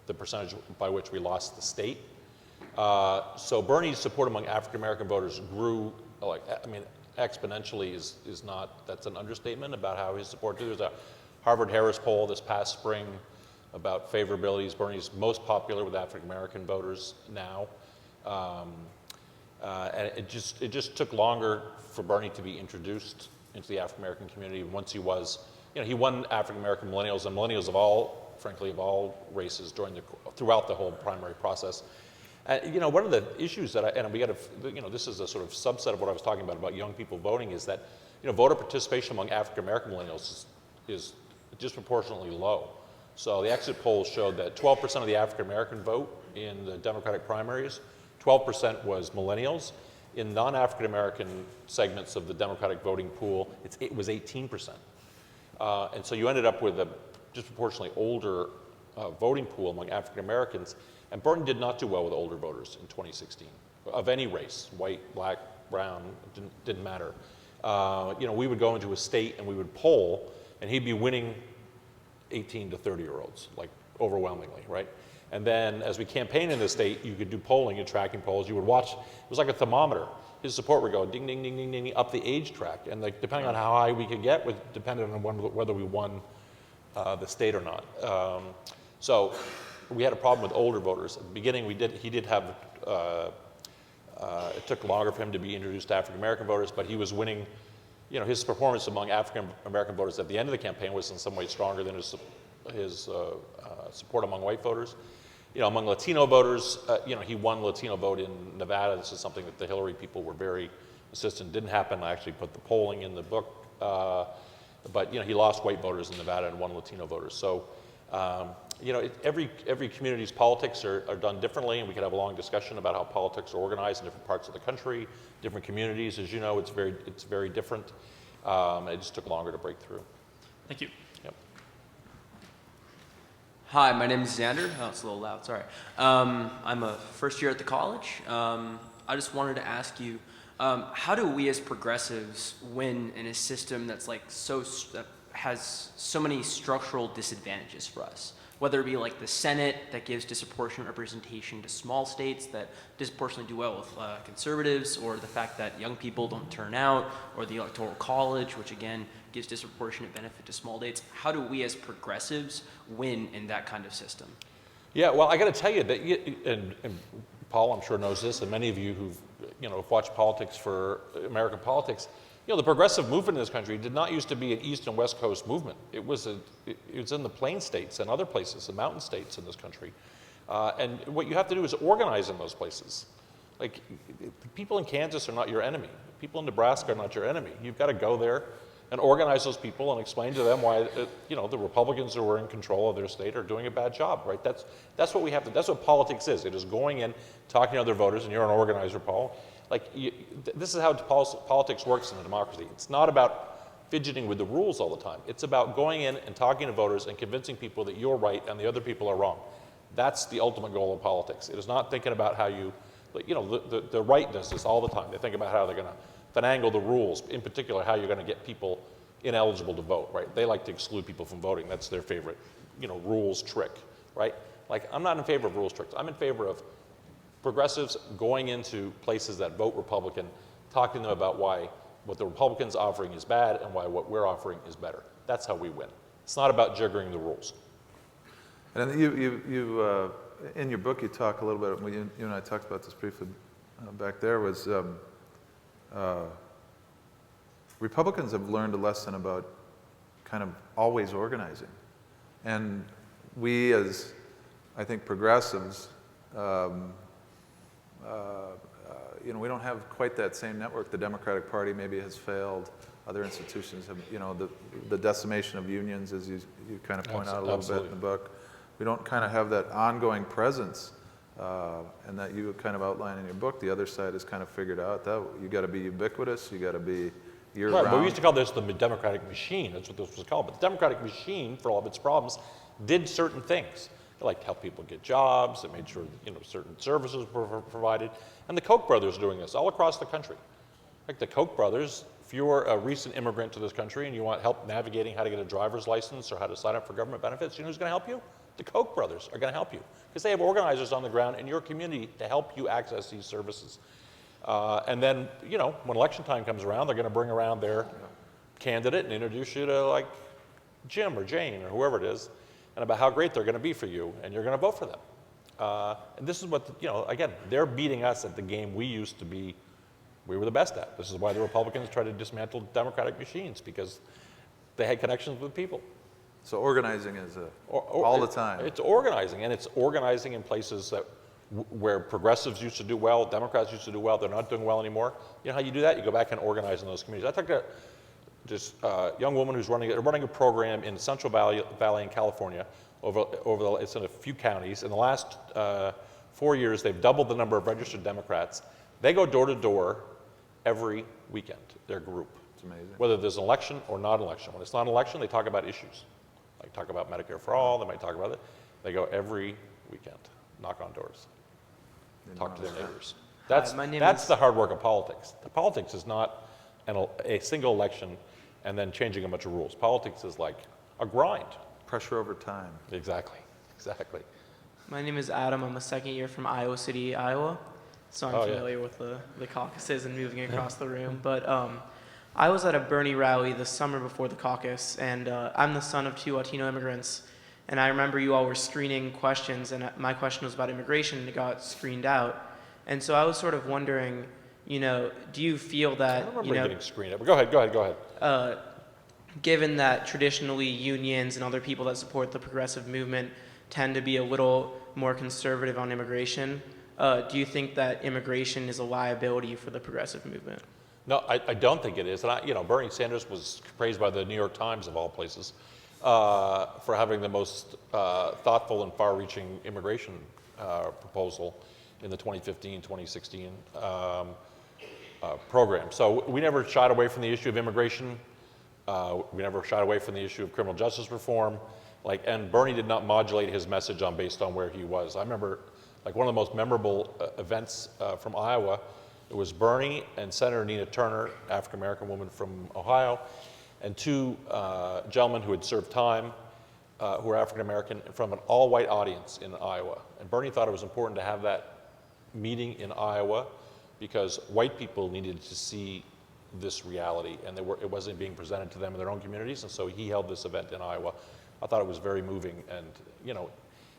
the percentage by which we lost the state. So Bernie's support among African American voters grew, exponentially is not, that's an understatement about how his support did. There's a Harvard-Harris poll this past spring about favorabilities. Bernie's most popular with African American voters now. And it just took longer for Bernie to be introduced into the African American community. Once he was, he won African American millennials and millennials of all races throughout the whole primary process. One of the issues that this is a sort of subset of what I was talking about young people voting, is that, voter participation among African American millennials is disproportionately low. So the exit polls showed that 12% of the African American vote in the Democratic primaries, 12% was millennials. In non-African American segments of the Democratic voting pool, it was 18%. And so you ended up with a disproportionately older voting pool among African Americans. And Bernie did not do well with older voters in 2016, of any race, white, black, brown, didn't matter. We would go into a state and we would poll, and he'd be winning 18 to 30-year-olds, like overwhelmingly, right? And then as we campaigned in the state, you could do polling and tracking polls. You would watch, it was like a thermometer. His support would go ding, ding, ding, ding, ding, up the age track. And depending on how high we could get, was dependent on whether we won the state or not. So we had a problem with older voters. At the beginning, he did have, it took longer for him to be introduced to African American voters, but he was winning, his performance among African American voters at the end of the campaign was in some ways stronger than his support among white voters. Among Latino voters, he won the Latino vote in Nevada. This is something that the Hillary people were very insistent didn't happen. I actually put the polling in the book, but he lost white voters in Nevada and won Latino voters. So, every community's politics are done differently, and we could have a long discussion about how politics are organized in different parts of the country, different communities. As you know, it's very different. It just took longer to break through. Thank you. Yep. Hi, my name is Xander. Oh, it's a little loud, sorry. I'm a first year at the college. I just wanted to ask you, how do we as progressives win in a system that's that has so many structural disadvantages for us? Whether it be like the Senate that gives disproportionate representation to small states that disproportionately do well with conservatives, or the fact that young people don't turn out, or the Electoral College, which again gives disproportionate benefit to small states. How do we as progressives win in that kind of system? Yeah, well, I got to tell you that, and Paul, I'm sure knows this, and many of you who've have watched politics for American politics, the progressive movement in this country did not used to be an East and West Coast movement. It was in the plain states and other places, the mountain states in this country. And what you have to do is organize in those places. Like, people in Kansas are not your enemy. People in Nebraska are not your enemy. You've got to go there and organize those people and explain to them why, the Republicans who are in control of their state are doing a bad job, right? That's what we have to, that's what politics is. It is going in, talking to other voters, and you're an organizer, Paul. This is how politics works in a democracy. It's not about fidgeting with the rules all the time. It's about going in and talking to voters and convincing people that you're right and the other people are wrong. That's the ultimate goal of politics. It is not thinking about how you, the rightness is all the time. They think about how they're going to finagle the rules, in particular how you're going to get people ineligible to vote, right? They like to exclude people from voting. That's their favorite, rules trick, right? I'm not in favor of rules tricks. I'm in favor of progressives going into places that vote Republican, talking to them about why what the Republicans offering is bad and why what we're offering is better. That's how we win. It's not about jiggering the rules. And you in your book, you talk a little bit, you and I talked about this briefly back there, was Republicans have learned a lesson about kind of always organizing. And we as, I think, progressives, we don't have quite that same network. The Democratic Party maybe has failed. Other institutions have, the decimation of unions, as you kind of point out a little bit in the book. We don't kind of have that ongoing presence, and that you kind of outline in your book. The other side has kind of figured out that you got to be ubiquitous. You got to be year-round. Right, but we used to call this the Democratic machine. That's what this was called. But the Democratic machine, for all of its problems, did certain things. It liked to help people get jobs. It made sure that, certain services were provided. And the Koch brothers are doing this all across the country. Like the Koch brothers, if you're a recent immigrant to this country and you want help navigating how to get a driver's license or how to sign up for government benefits, you know who's going to help you? The Koch brothers are going to help you because they have organizers on the ground in your community to help you access these services. And then, when election time comes around, they're going to bring around their candidate and introduce you to like Jim or Jane or whoever it is, and about how great they're going to be for you, and you're going to vote for them. And this is what, again, they're beating us at the game we were the best at. This is why the Republicans tried to dismantle democratic machines, because they had connections with people. So organizing is all the time. It's organizing, and it's organizing in places that where progressives used to do well, Democrats used to do well, they're not doing well anymore. You know how you do that? You go back and organize in those communities. I talked to this young woman who's running a program in Central Valley in California. It's in a few counties. In the last 4 years, they've doubled the number of registered Democrats. They go door to door every weekend, their group. It's amazing. Whether there's an election or not an election. When it's not an election, they talk about issues. They talk about Medicare for all, they might talk about it. They go every weekend, knock on doors, talk to their neighbors. That's the hard work of politics. The politics is not a single election and then changing a bunch of rules. Politics is like a grind. Pressure over time. Exactly. My name is Adam. I'm a second year from Iowa City, Iowa. So I'm familiar with the caucuses and moving across the room. But I was at a Bernie rally the summer before the caucus, and I'm the son of 2 Latino immigrants. And I remember you all were screening questions, and my question was about immigration, and it got screened out. And so I was sort of wondering, do you feel I that, don't remember getting screened. But go ahead. Given that traditionally unions and other people that support the progressive movement tend to be a little more conservative on immigration, do you think that immigration is a liability for the progressive movement? No, I don't think it is. And Bernie Sanders was praised by the New York Times, of all places, for having the most thoughtful and far-reaching immigration proposal in the 2015-2016 program. So we never shied away from the issue of immigration. We never shied away from the issue of criminal justice reform. And Bernie did not modulate his message based on where he was. I remember, one of the most memorable events from Iowa. It was Bernie and Senator Nina Turner, African-American woman from Ohio, and two gentlemen who had served time, who were African-American, from an all-white audience in Iowa. And Bernie thought it was important to have that meeting in Iowa because white people needed to see this reality, and it wasn't being presented to them in their own communities, and so he held this event in Iowa. I thought it was very moving, and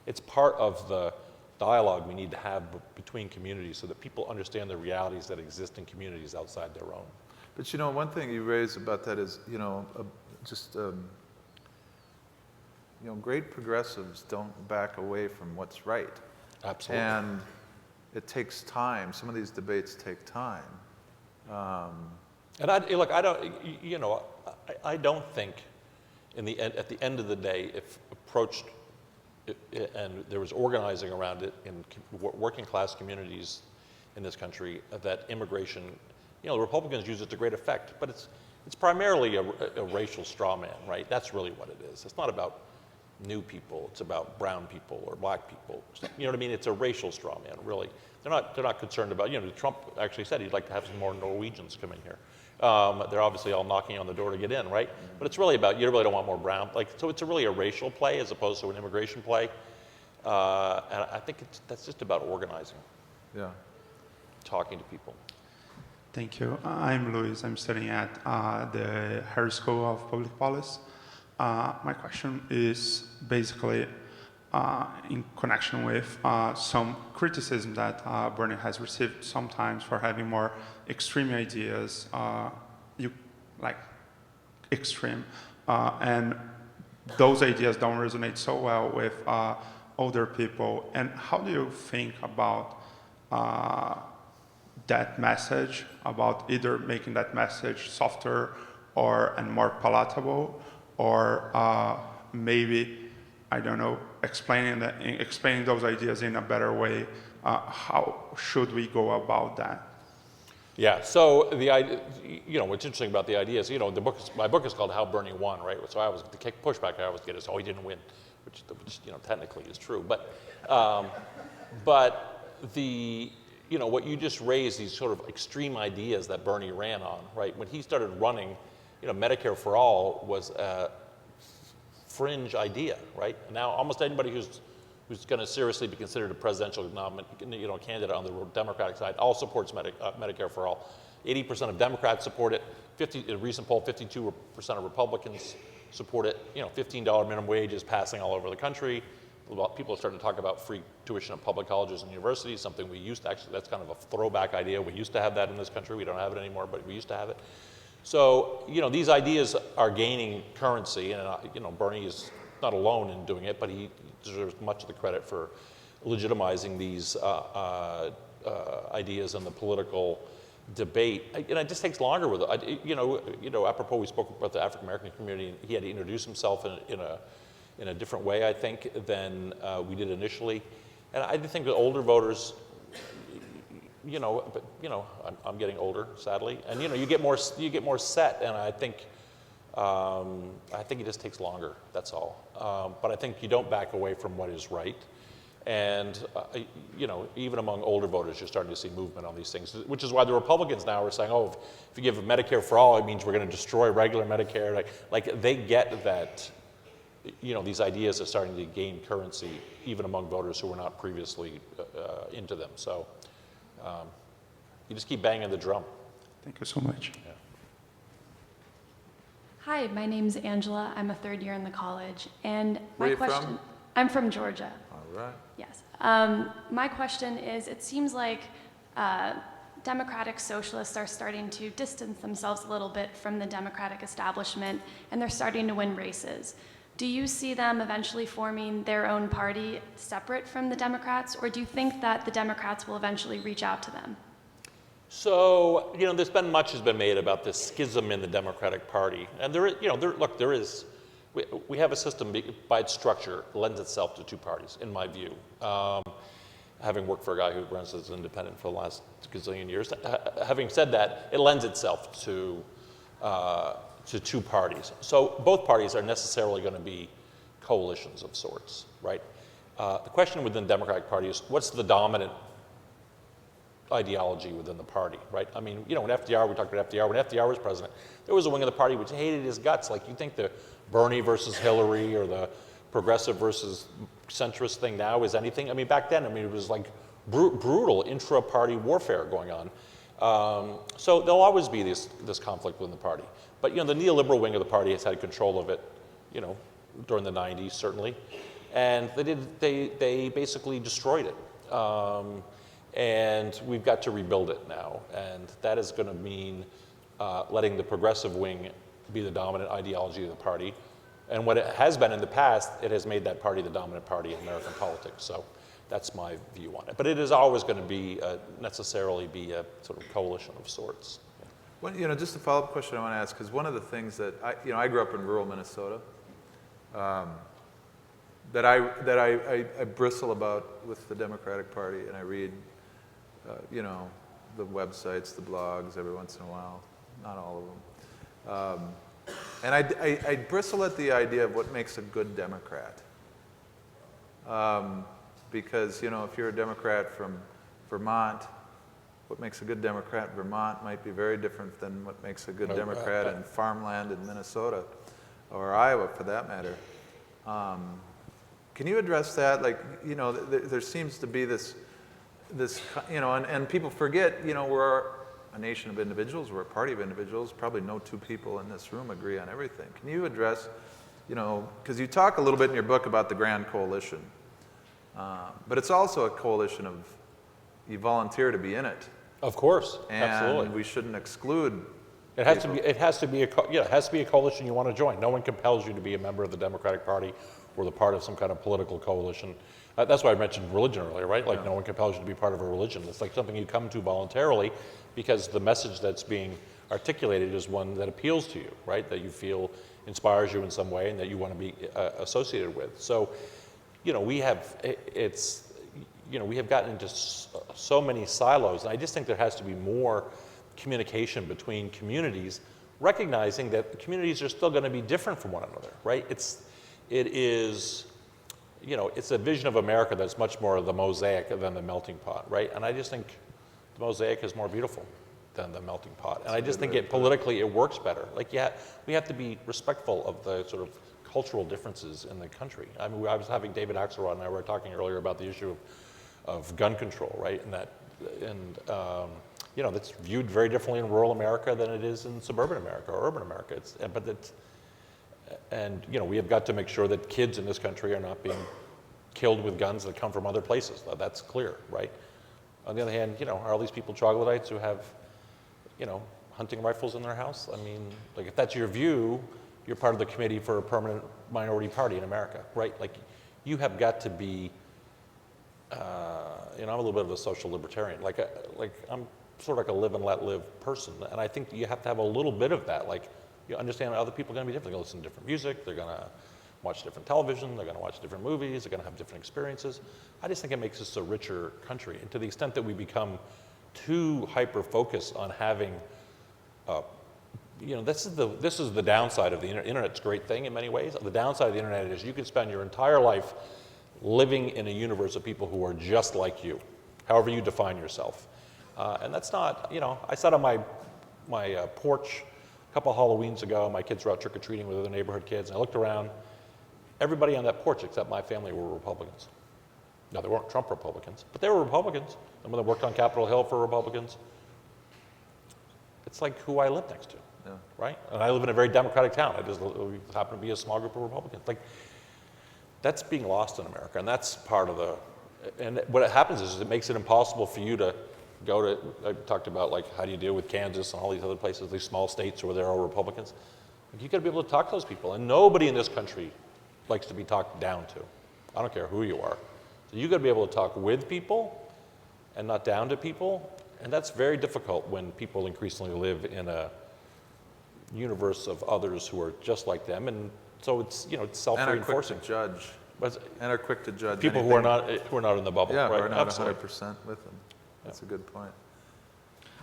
it's part of the dialogue we need to have between communities so that people understand the realities that exist in communities outside their own. But one thing you raised about that is, great progressives don't back away from what's right. Absolutely. And it takes time. Some of these debates take time. And I don't think at the end of the day, if approached and there was organizing around it in working class communities in this country, that immigration, the Republicans use it to great effect, but it's primarily a racial straw man, right? That's really what it is. It's not about new people, it's about brown people or black people. You know what I mean? It's a racial straw man, really. They're not concerned about, Trump actually said he'd like to have some more Norwegians come in here. They're obviously all knocking on the door to get in, right? But it's really about, you really don't want more brown. So it's really a racial play as opposed to an immigration play. And I think that's just about organizing. Yeah. Talking to people. Thank you. I'm Luis. I'm studying at the Harris School of Public Policy. My question is basically in connection with some criticism that Bernie has received sometimes for having more extreme ideas, extreme, and those ideas don't resonate so well with older people. And how do you think about that message, about either making that message softer and more palatable, or maybe, I don't know, explaining those ideas in a better way? How should we go about that? Yeah. So the idea, what's interesting about the idea is, my book is called "How Bernie Won," right? So the pushback I always get is, "Oh, he didn't win," which technically is true. But what you just raised, these sort of extreme ideas that Bernie ran on, right? When he started running, Medicare for all was a fringe idea, right? Now almost anybody who's going to seriously be considered a presidential candidate on the Democratic side all supports Medicare for all. 80% of Democrats support it. In a recent poll, 52% of Republicans support it. $15 minimum wage is passing all over the country. People are starting to talk about free tuition at public colleges and universities, something we used to actually, that's kind of a throwback idea. We used to have that in this country. We don't have it anymore, but we used to have it. So, these ideas are gaining currency, and, Bernie is not alone in doing it, but he deserves much of the credit for legitimizing these ideas in the political debate. It just takes longer with it. Apropos, we spoke about the African-American community, and he had to introduce himself in a different way, I think, than we did initially. And I think that older voters, I'm getting older, sadly, and you get more set, and I think it just takes longer. That's all. But I think you don't back away from what is right, and even among older voters, you're starting to see movement on these things, which is why the Republicans now are saying, "Oh, if you give Medicare for all, it means we're going to destroy regular Medicare." Like they get that. These ideas are starting to gain currency even among voters who were not previously into them. So you just keep banging the drum. Thank you so much. Yeah. Hi, my name's Angela. I'm a third year in the college, and Where my are you question. from? I'm from Georgia. All right. Yes. My question is: it seems like democratic socialists are starting to distance themselves a little bit from the democratic establishment, and they're starting to win races. Do you see them eventually forming their own party separate from the Democrats, or do you think that the Democrats will eventually reach out to them? So, there's been much has been made about this schism in the Democratic Party. And there is, we have a system by its structure lends itself to two parties, in my view. Having worked for a guy who runs as an independent for the last gazillion years, having said that, it lends itself to two parties. So both parties are necessarily going to be coalitions of sorts, right? The question within the Democratic Party is, what's the dominant ideology within the party, right? I mean, when FDR, we talked about FDR, when FDR was president, there was a wing of the party which hated his guts. Like, you think the Bernie versus Hillary or the progressive versus centrist thing now is anything? I mean, back then, it was like brutal intra-party warfare going on. So there'll always be this conflict within the party. But, the neoliberal wing of the party has had control of it, during the 90s, certainly. And they basically destroyed it. And we've got to rebuild it now. And that is going to mean letting the progressive wing be the dominant ideology of the party. And what it has been in the past, it has made that party the dominant party in American politics. So that's my view on it. But it is always going to be necessarily be a sort of coalition of sorts. Well, just a follow-up question I want to ask, because one of the things that I grew up in rural Minnesota, that I bristle about with the Democratic Party, and I read, the websites, the blogs every once in a while, not all of them. And I bristle at the idea of what makes a good Democrat. Because, if you're a Democrat from Vermont, what makes a good Democrat in Vermont might be very different than what makes a good Democrat in farmland in Minnesota, or Iowa for that matter. Can you address that? Like, there seems to be this, and people forget, we're a nation of individuals, we're a party of individuals. Probably no two people in this room agree on everything. Can you address, because you talk a little bit in your book about the Grand Coalition, but it's also a coalition of, you volunteer to be in it. Of course, And absolutely. we shouldn't exclude. It has to be a coalition you want to join. No one compels you to be a member of the Democratic Party or the part of some kind of political coalition. That's why I mentioned religion earlier, right? Like, no one compels you to be part of a religion. It's like something you come to voluntarily because the message that's being articulated is one that appeals to you, right? That you feel inspires you in some way and that you want to be associated with. So, we have gotten into so many silos, and I just think there has to be more communication between communities, recognizing that communities are still going to be different from one another, right? It is, it's a vision of America that's much more the mosaic than the melting pot, right? And I just think the mosaic is more beautiful than the melting pot. And I just think politically it works better. Like, we have to be respectful of the sort of cultural differences in the country. I mean, I was having David Axelrod and I were talking earlier about the issue of gun control, right? And that's viewed very differently in rural America than it is in suburban America or urban America. We have got to make sure that kids in this country are not being killed with guns that come from other places. That's clear, right? On the other hand, are all these people troglodytes who have, hunting rifles in their house? I mean, like, if that's your view, you're part of the committee for a permanent minority party in America, right? Like, you have got to be, I'm a little bit of a social libertarian. Like I'm sort of like a live and let live person, and I think you have to have a little bit of that. Like, you understand other people are going to be different. They're going to listen to different music. They're going to watch different television. They're going to watch different movies. They're going to have different experiences. I just think it makes us a richer country. And to the extent that we become too hyper-focused on having, this is the downside of the internet. Internet's a great thing in many ways. The downside of the internet is you can spend your entire life living in a universe of people who are just like you, however you define yourself. And that's not, I sat on my porch a couple of Halloweens ago. My kids were out trick-or-treating with other neighborhood kids, and I looked around. Everybody on that porch except my family were Republicans. Now, they weren't Trump Republicans, but they were Republicans. Some of them worked on Capitol Hill for Republicans. It's like who I live next to. right? And I live in a very democratic town. We happen to be a small group of Republicans. Like, that's being lost in America, and that's part of the, and what happens is it makes it impossible for you to go to, I talked about like how do you deal with Kansas and all these other places, these small states where there are Republicans. Like, you got to be able to talk to those people, and nobody in this country likes to be talked down to. I don't care who you are. So you got to be able to talk with people and not down to people, and that's very difficult when people increasingly live in a universe of others who are just like them, and so it's, you know, it's And are quick self-reinforcing. to judge. But And are quick to judge people anything. who are not in the bubble, Yeah, right? we're not Absolutely. 100% with them. That's a good point.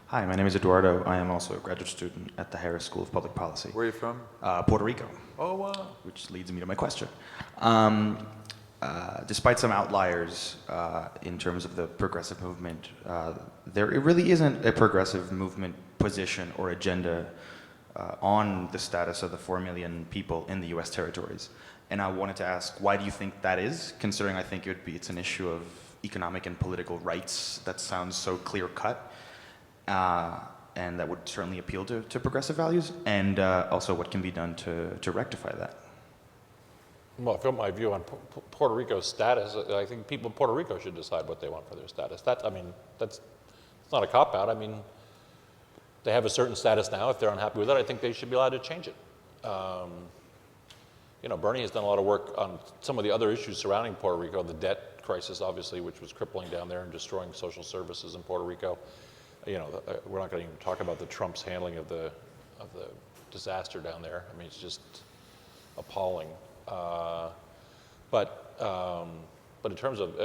Hi, my name is Eduardo. I am also a graduate student at the Harris School of Public Policy. Where are you from? Puerto Rico, Oh, wow. which leads me to my question. Despite some outliers in terms of the progressive movement, there really isn't a progressive movement position or agenda on the status of the 4 million people in the U.S. territories. And I wanted to ask, why do you think that is, considering I think it's an issue of economic and political rights that sounds so clear-cut, and that would certainly appeal to progressive values, and also what can be done to rectify that? Well, from my view on Puerto Rico's status, I think people in Puerto Rico should decide what they want for their status. It's not a cop-out. I mean, they have a certain status now. If they're unhappy with it, I think they should be allowed to change it. You know, Bernie has done a lot of work on some of the other issues surrounding Puerto Rico, the debt crisis, obviously, which was crippling down there and destroying social services in Puerto Rico. You know, we're not going to even talk about the Trump's handling of the disaster down there. I mean, it's just appalling. But in terms of,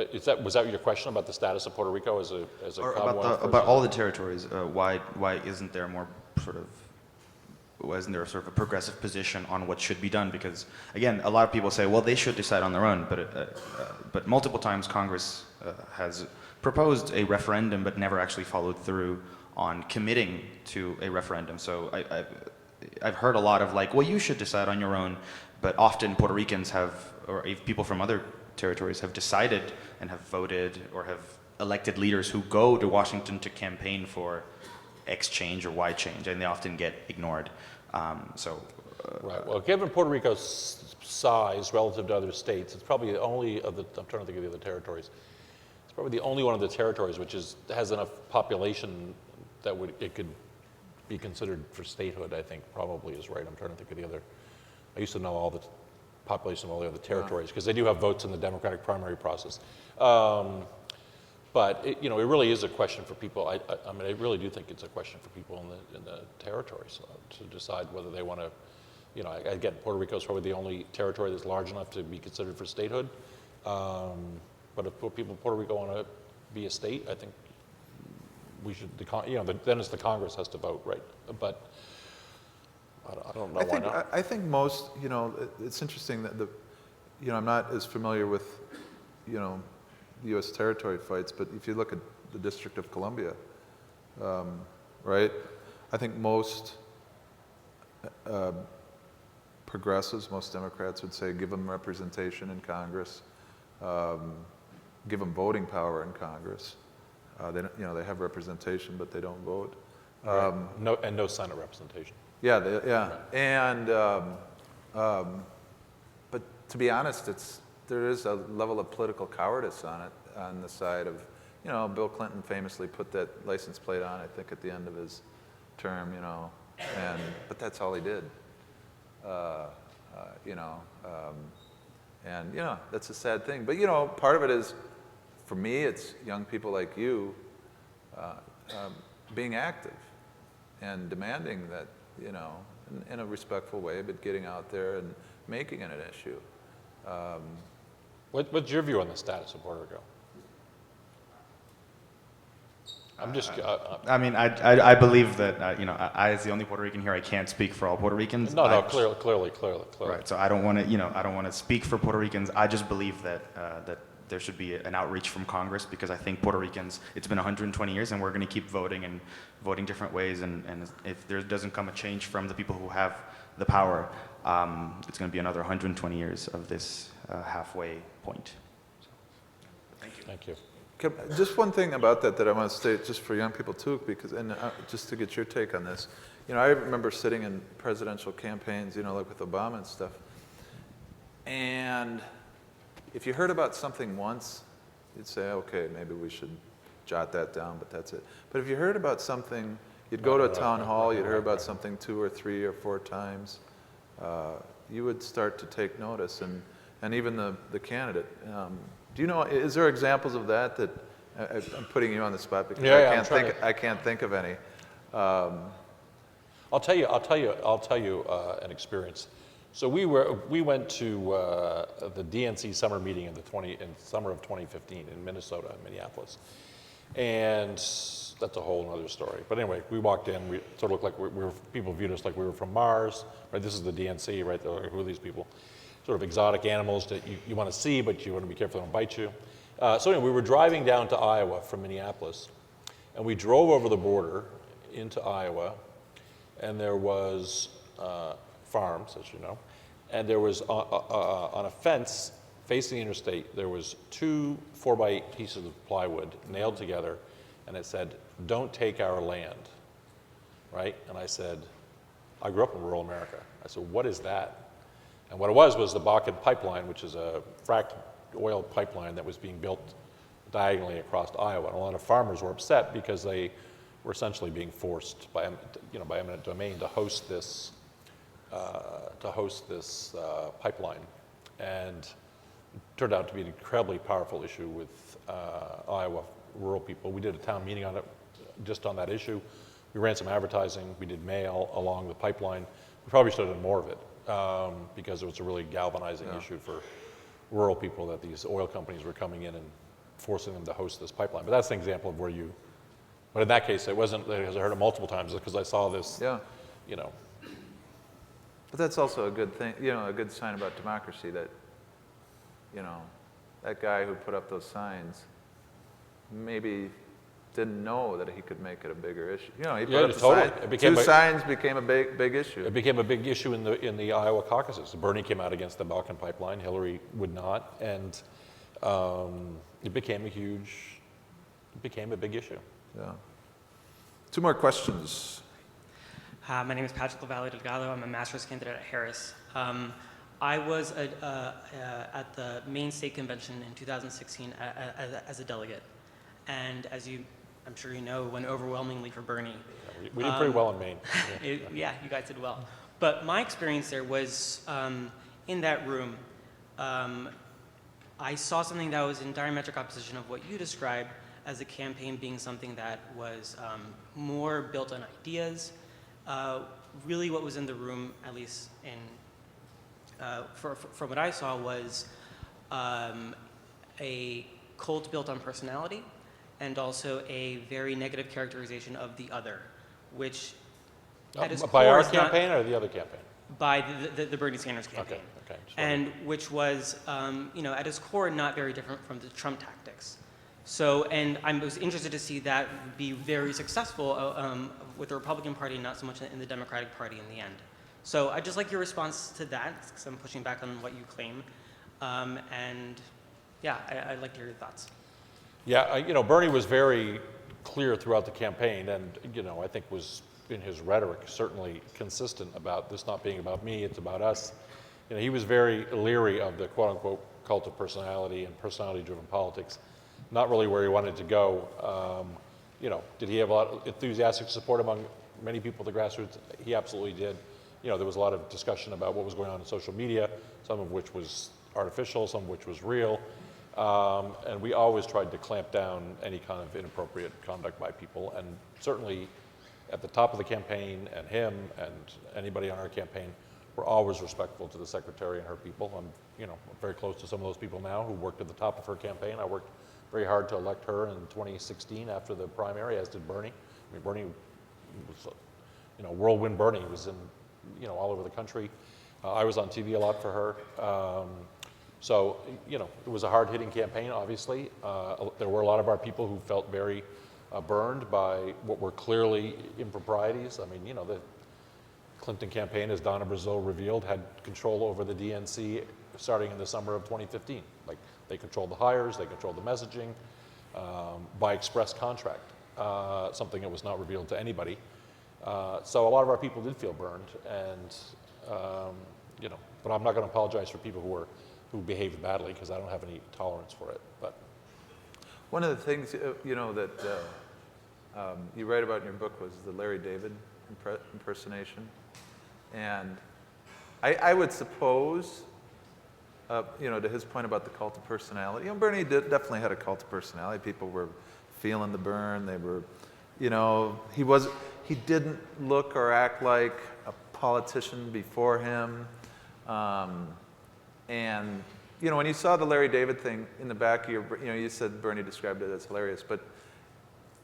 was that your question about the status of Puerto Rico as a Or Commonwealth? about all the territories, why isn't there more wasn't there sort of a progressive position on what should be done? Because again, a lot of people say, well, they should decide on their own, but multiple times Congress has proposed a referendum but never actually followed through on committing to a referendum. So I've heard a lot of like, well, you should decide on your own, but often Puerto Ricans have, or if people from other territories have decided and have voted or have elected leaders who go to Washington to campaign for X change or Y change, and they often get ignored. Right. Well, given Puerto Rico's size relative to other states, it's probably the only of the, I'm trying to think of the other territories, it's probably the only one of the territories which has enough population that it could be considered for statehood, I think probably is right. I'm trying to think of the other. I used to know all the population of all the other territories because they do have votes in the Democratic primary process. But it really is a question for people. I mean, I really do think it's a question for people in the territories to decide whether they want to. You know, I get Puerto Rico is probably the only territory that's large enough to be considered for statehood. But if people in Puerto Rico want to be a state, I think we should. Then it's the Congress has to vote, right? But I don't know why not. I think most, it's interesting that I'm not as familiar with, the U.S. territory fights, but if you look at the District of Columbia, right, I think most progressives, most Democrats would say give them representation in Congress, give them voting power in Congress. They have representation, but they don't vote. Right. No Senate representation. Yeah. And but to be honest, there is a level of political cowardice on the side of, Bill Clinton famously put that license plate on, I think, at the end of his term, but that's all he did. That's a sad thing. But part of it is, for me, it's young people like you being active and demanding that, in a respectful way, but getting out there and making it an issue. What's your view on the status of Puerto Rico? I'm just. I believe that I, as the only Puerto Rican here, I can't speak for all Puerto Ricans. No, clearly. Right. So I don't want to speak for Puerto Ricans. I just believe that there should be an outreach from Congress, because I think Puerto Ricans, it's been 120 years, and we're going to keep voting and voting different ways. And if there doesn't come a change from the people who have the power, it's going to be another 120 years of this halfway point. So, thank you. Thank you. Just one thing about that I want to state, just for young people too, because just to get your take on this, you know, I remember sitting in presidential campaigns, you know, like with Obama and stuff. And if you heard about something once, you'd say, okay, maybe we should jot that down, but that's it. But if you heard about something, you'd go to a town hall, you'd hear about something 2 or 3 or 4 times, you would start to take notice, and even the candidate. Do you know, is there examples of that I'm putting you on the spot because I can't think of any. I'll tell you an experience. So we went to the DNC summer meeting in summer of 2015 in Minnesota, Minneapolis, and that's a whole other story. But anyway, we walked in. We sort of looked like people viewed us like we were from Mars. Right? This is the DNC, right? Who are these people? Sort of exotic animals that you want to see, but you want to be careful they don't bite you. So anyway, we were driving down to Iowa from Minneapolis, and we drove over the border into Iowa, and there was farms, as you know, and there was on a fence facing the interstate, there was 2 4x8 pieces of plywood nailed together, and it said, "Don't take our land," right? And I said, I grew up in rural America. I said, what is that? And what it was the Bakken pipeline, which is a fracked oil pipeline that was being built diagonally across Iowa. And a lot of farmers were upset because they were essentially being forced by eminent domain to host this pipeline, and it turned out to be an incredibly powerful issue with Iowa rural people. We did a town meeting on it, just on that issue. We ran some advertising. We did mail along the pipeline. We probably should have done more of it because it was a really galvanizing issue for rural people that these oil companies were coming in and forcing them to host this pipeline. But that's an example of where you. But in that case, it wasn't because I heard it multiple times. Because I saw this. Yeah. You know. But that's also a good thing, you know, a good sign about democracy that, you know, that guy who put up those signs maybe didn't know that he could make it a bigger issue. You know, he put up the sign, 2 signs became a big issue. It became a big issue in the Iowa caucuses. Bernie came out against the Bakken pipeline. Hillary would not, and it became a big issue. Yeah. 2 more questions. Hi, my name is Patrick Lavallee Delgado. I'm a master's candidate at Harris. I was at the Maine State Convention in 2016 as a delegate, and as I'm sure you know, went overwhelmingly for Bernie. Yeah, we did pretty well in Maine. Yeah, you guys did well. But my experience there was in that room, I saw something that was in diametric opposition of what you described as a campaign being something that was more built on ideas. Really what was in the room, at least from what I saw, was a cult built on personality and also a very negative characterization of the other, which at its by core our is campaign or the other campaign? By the Bernie Sanders campaign. Okay. And which was, at its core, not very different from the Trump tactics. So, and I was interested to see that be very successful with the Republican Party, not so much in the Democratic Party in the end. So I'd just like your response to that, because I'm pushing back on what you claim. And yeah, I'd like to hear your thoughts. Yeah, Bernie was very clear throughout the campaign, and I think was in his rhetoric certainly consistent about this not being about me, it's about us. He was very leery of the quote-unquote cult of personality and personality-driven politics. Not really where he wanted to go. Did he have a lot of enthusiastic support among many people at the grassroots? He absolutely did. There was a lot of discussion about what was going on in social media, some of which was artificial, some of which was real. And we always tried to clamp down any kind of inappropriate conduct by people. And certainly at the top of the campaign, and him and anybody on our campaign were always respectful to the secretary and her people. I'm very close to some of those people now who worked at the top of her campaign. I worked very hard to elect her in 2016 after the primary, as did Bernie. Bernie was, whirlwind Bernie. He was in, all over the country. I was on TV a lot for her. So, it was a hard-hitting campaign, obviously. There were a lot of our people who felt very burned by what were clearly improprieties. The Clinton campaign, as Donna Brazil revealed, had control over the DNC starting in the summer of 2015. They controlled the hires, they controlled the messaging by express contract, something that was not revealed to anybody. So a lot of our people did feel burned, and but I'm not going to apologize for people who behaved badly, because I don't have any tolerance for it. But one of the things that you write about in your book was the Larry David impersonation, and I would suppose, to his point about the cult of personality, Bernie definitely had a cult of personality. People were feeling the burn. They were, he didn't look or act like a politician before him, and when you saw the Larry David thing in the back of your, you said Bernie described it as hilarious, but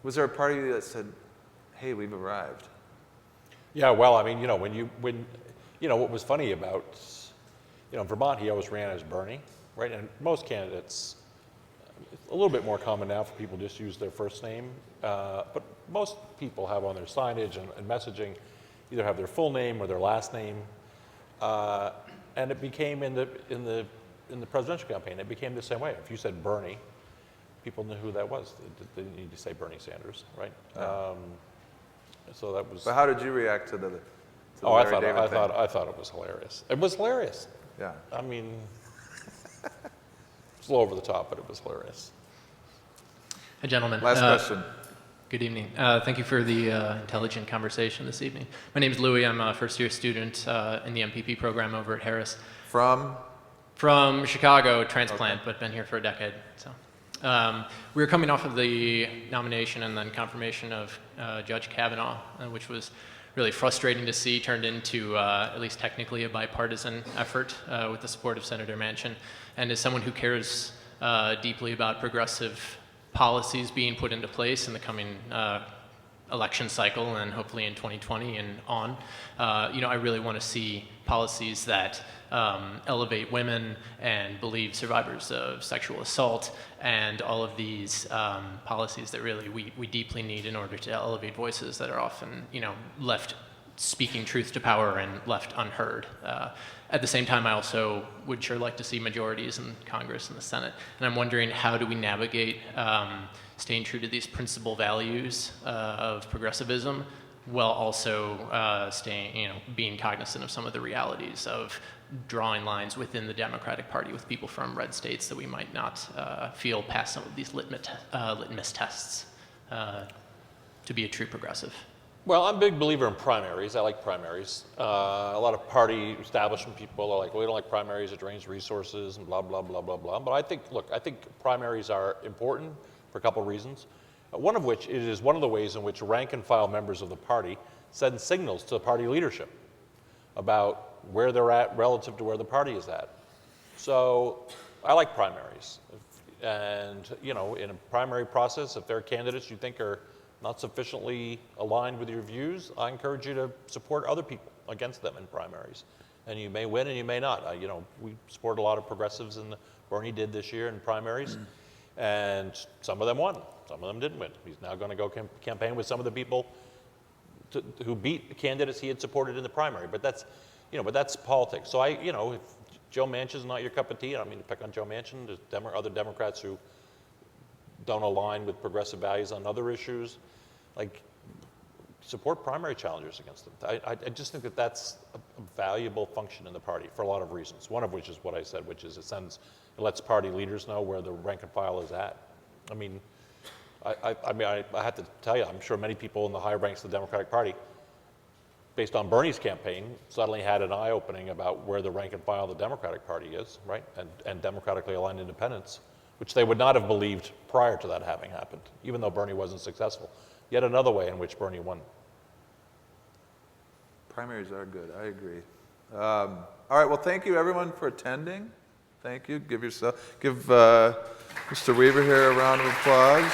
was there a part of you that said, "Hey, we've arrived"? yeah, well, I mean, what was funny about, in Vermont, he always ran as Bernie, right? And most candidates, it's a little bit more common now for people to just use their first name, but most people have on their signage and messaging either have their full name or their last name, and it became in the presidential campaign, it became the same way. If you said Bernie, people knew who that was. They didn't need to say Bernie Sanders, right? Yeah. So that was. But how did you react to the Oh, Larry David thing? I thought it was hilarious. It was hilarious. Yeah. I mean, it's a little over the top, but it was hilarious. Hi, gentlemen. Last question. Good evening. Thank you for the intelligent conversation this evening. My name is Louis. I'm a first-year student in the MPP program over at Harris. From Chicago, transplant, but been here for a decade. So we were coming off of the nomination and then confirmation of Judge Kavanaugh, which was really frustrating to see turned into, at least technically, a bipartisan effort with the support of Senator Manchin. And as someone who cares deeply about progressive policies being put into place in the coming election cycle and hopefully in 2020 and on, I really want to see policies that elevate women and believe survivors of sexual assault and all of these policies that really we deeply need in order to elevate voices that are often, left speaking truth to power and left unheard. At the same time, I also would sure like to see majorities in Congress and the Senate. And I'm wondering, how do we navigate staying true to these principal values of progressivism while also being cognizant of some of the realities of drawing lines within the Democratic Party with people from red states that we might not feel past some of these litmus tests to be a true progressive? Well, I'm a big believer in primaries. I like primaries. A lot of party establishment people are like, well, we don't like primaries, it drains resources and blah, blah, blah, blah, blah. But I think primaries are important for a couple of reasons. One of which, it is one of the ways in which rank and file members of the party send signals to the party leadership about where they're at relative to where the party is at. So I like primaries. And, in a primary process, if there are candidates you think are not sufficiently aligned with your views, I encourage you to support other people against them in primaries. And you may win and you may not. We support a lot of progressives, and Bernie did this year in primaries, and some of them won, some of them didn't win. He's now going to go campaign with some of the people who beat the candidates he had supported in the primary. But that's, but that's politics. So if Joe Manchin is not your cup of tea, I don't mean to pick on Joe Manchin, there's other Democrats who don't align with progressive values on other issues, support primary challengers against them. I just think that that's a valuable function in the party for a lot of reasons. One of which is what I said, which is it lets party leaders know where the rank and file is at. I mean, I have to tell you, I'm sure many people in the higher ranks of the Democratic Party, based on Bernie's campaign, suddenly had an eye-opening about where the rank and file of the Democratic Party is, right? And democratically aligned independents, which they would not have believed prior to that having happened, even though Bernie wasn't successful. Yet another way in which Bernie won. Primaries are good, I agree. All right, well, thank you everyone for attending. Thank you. Give Mr. Weaver here a round of applause.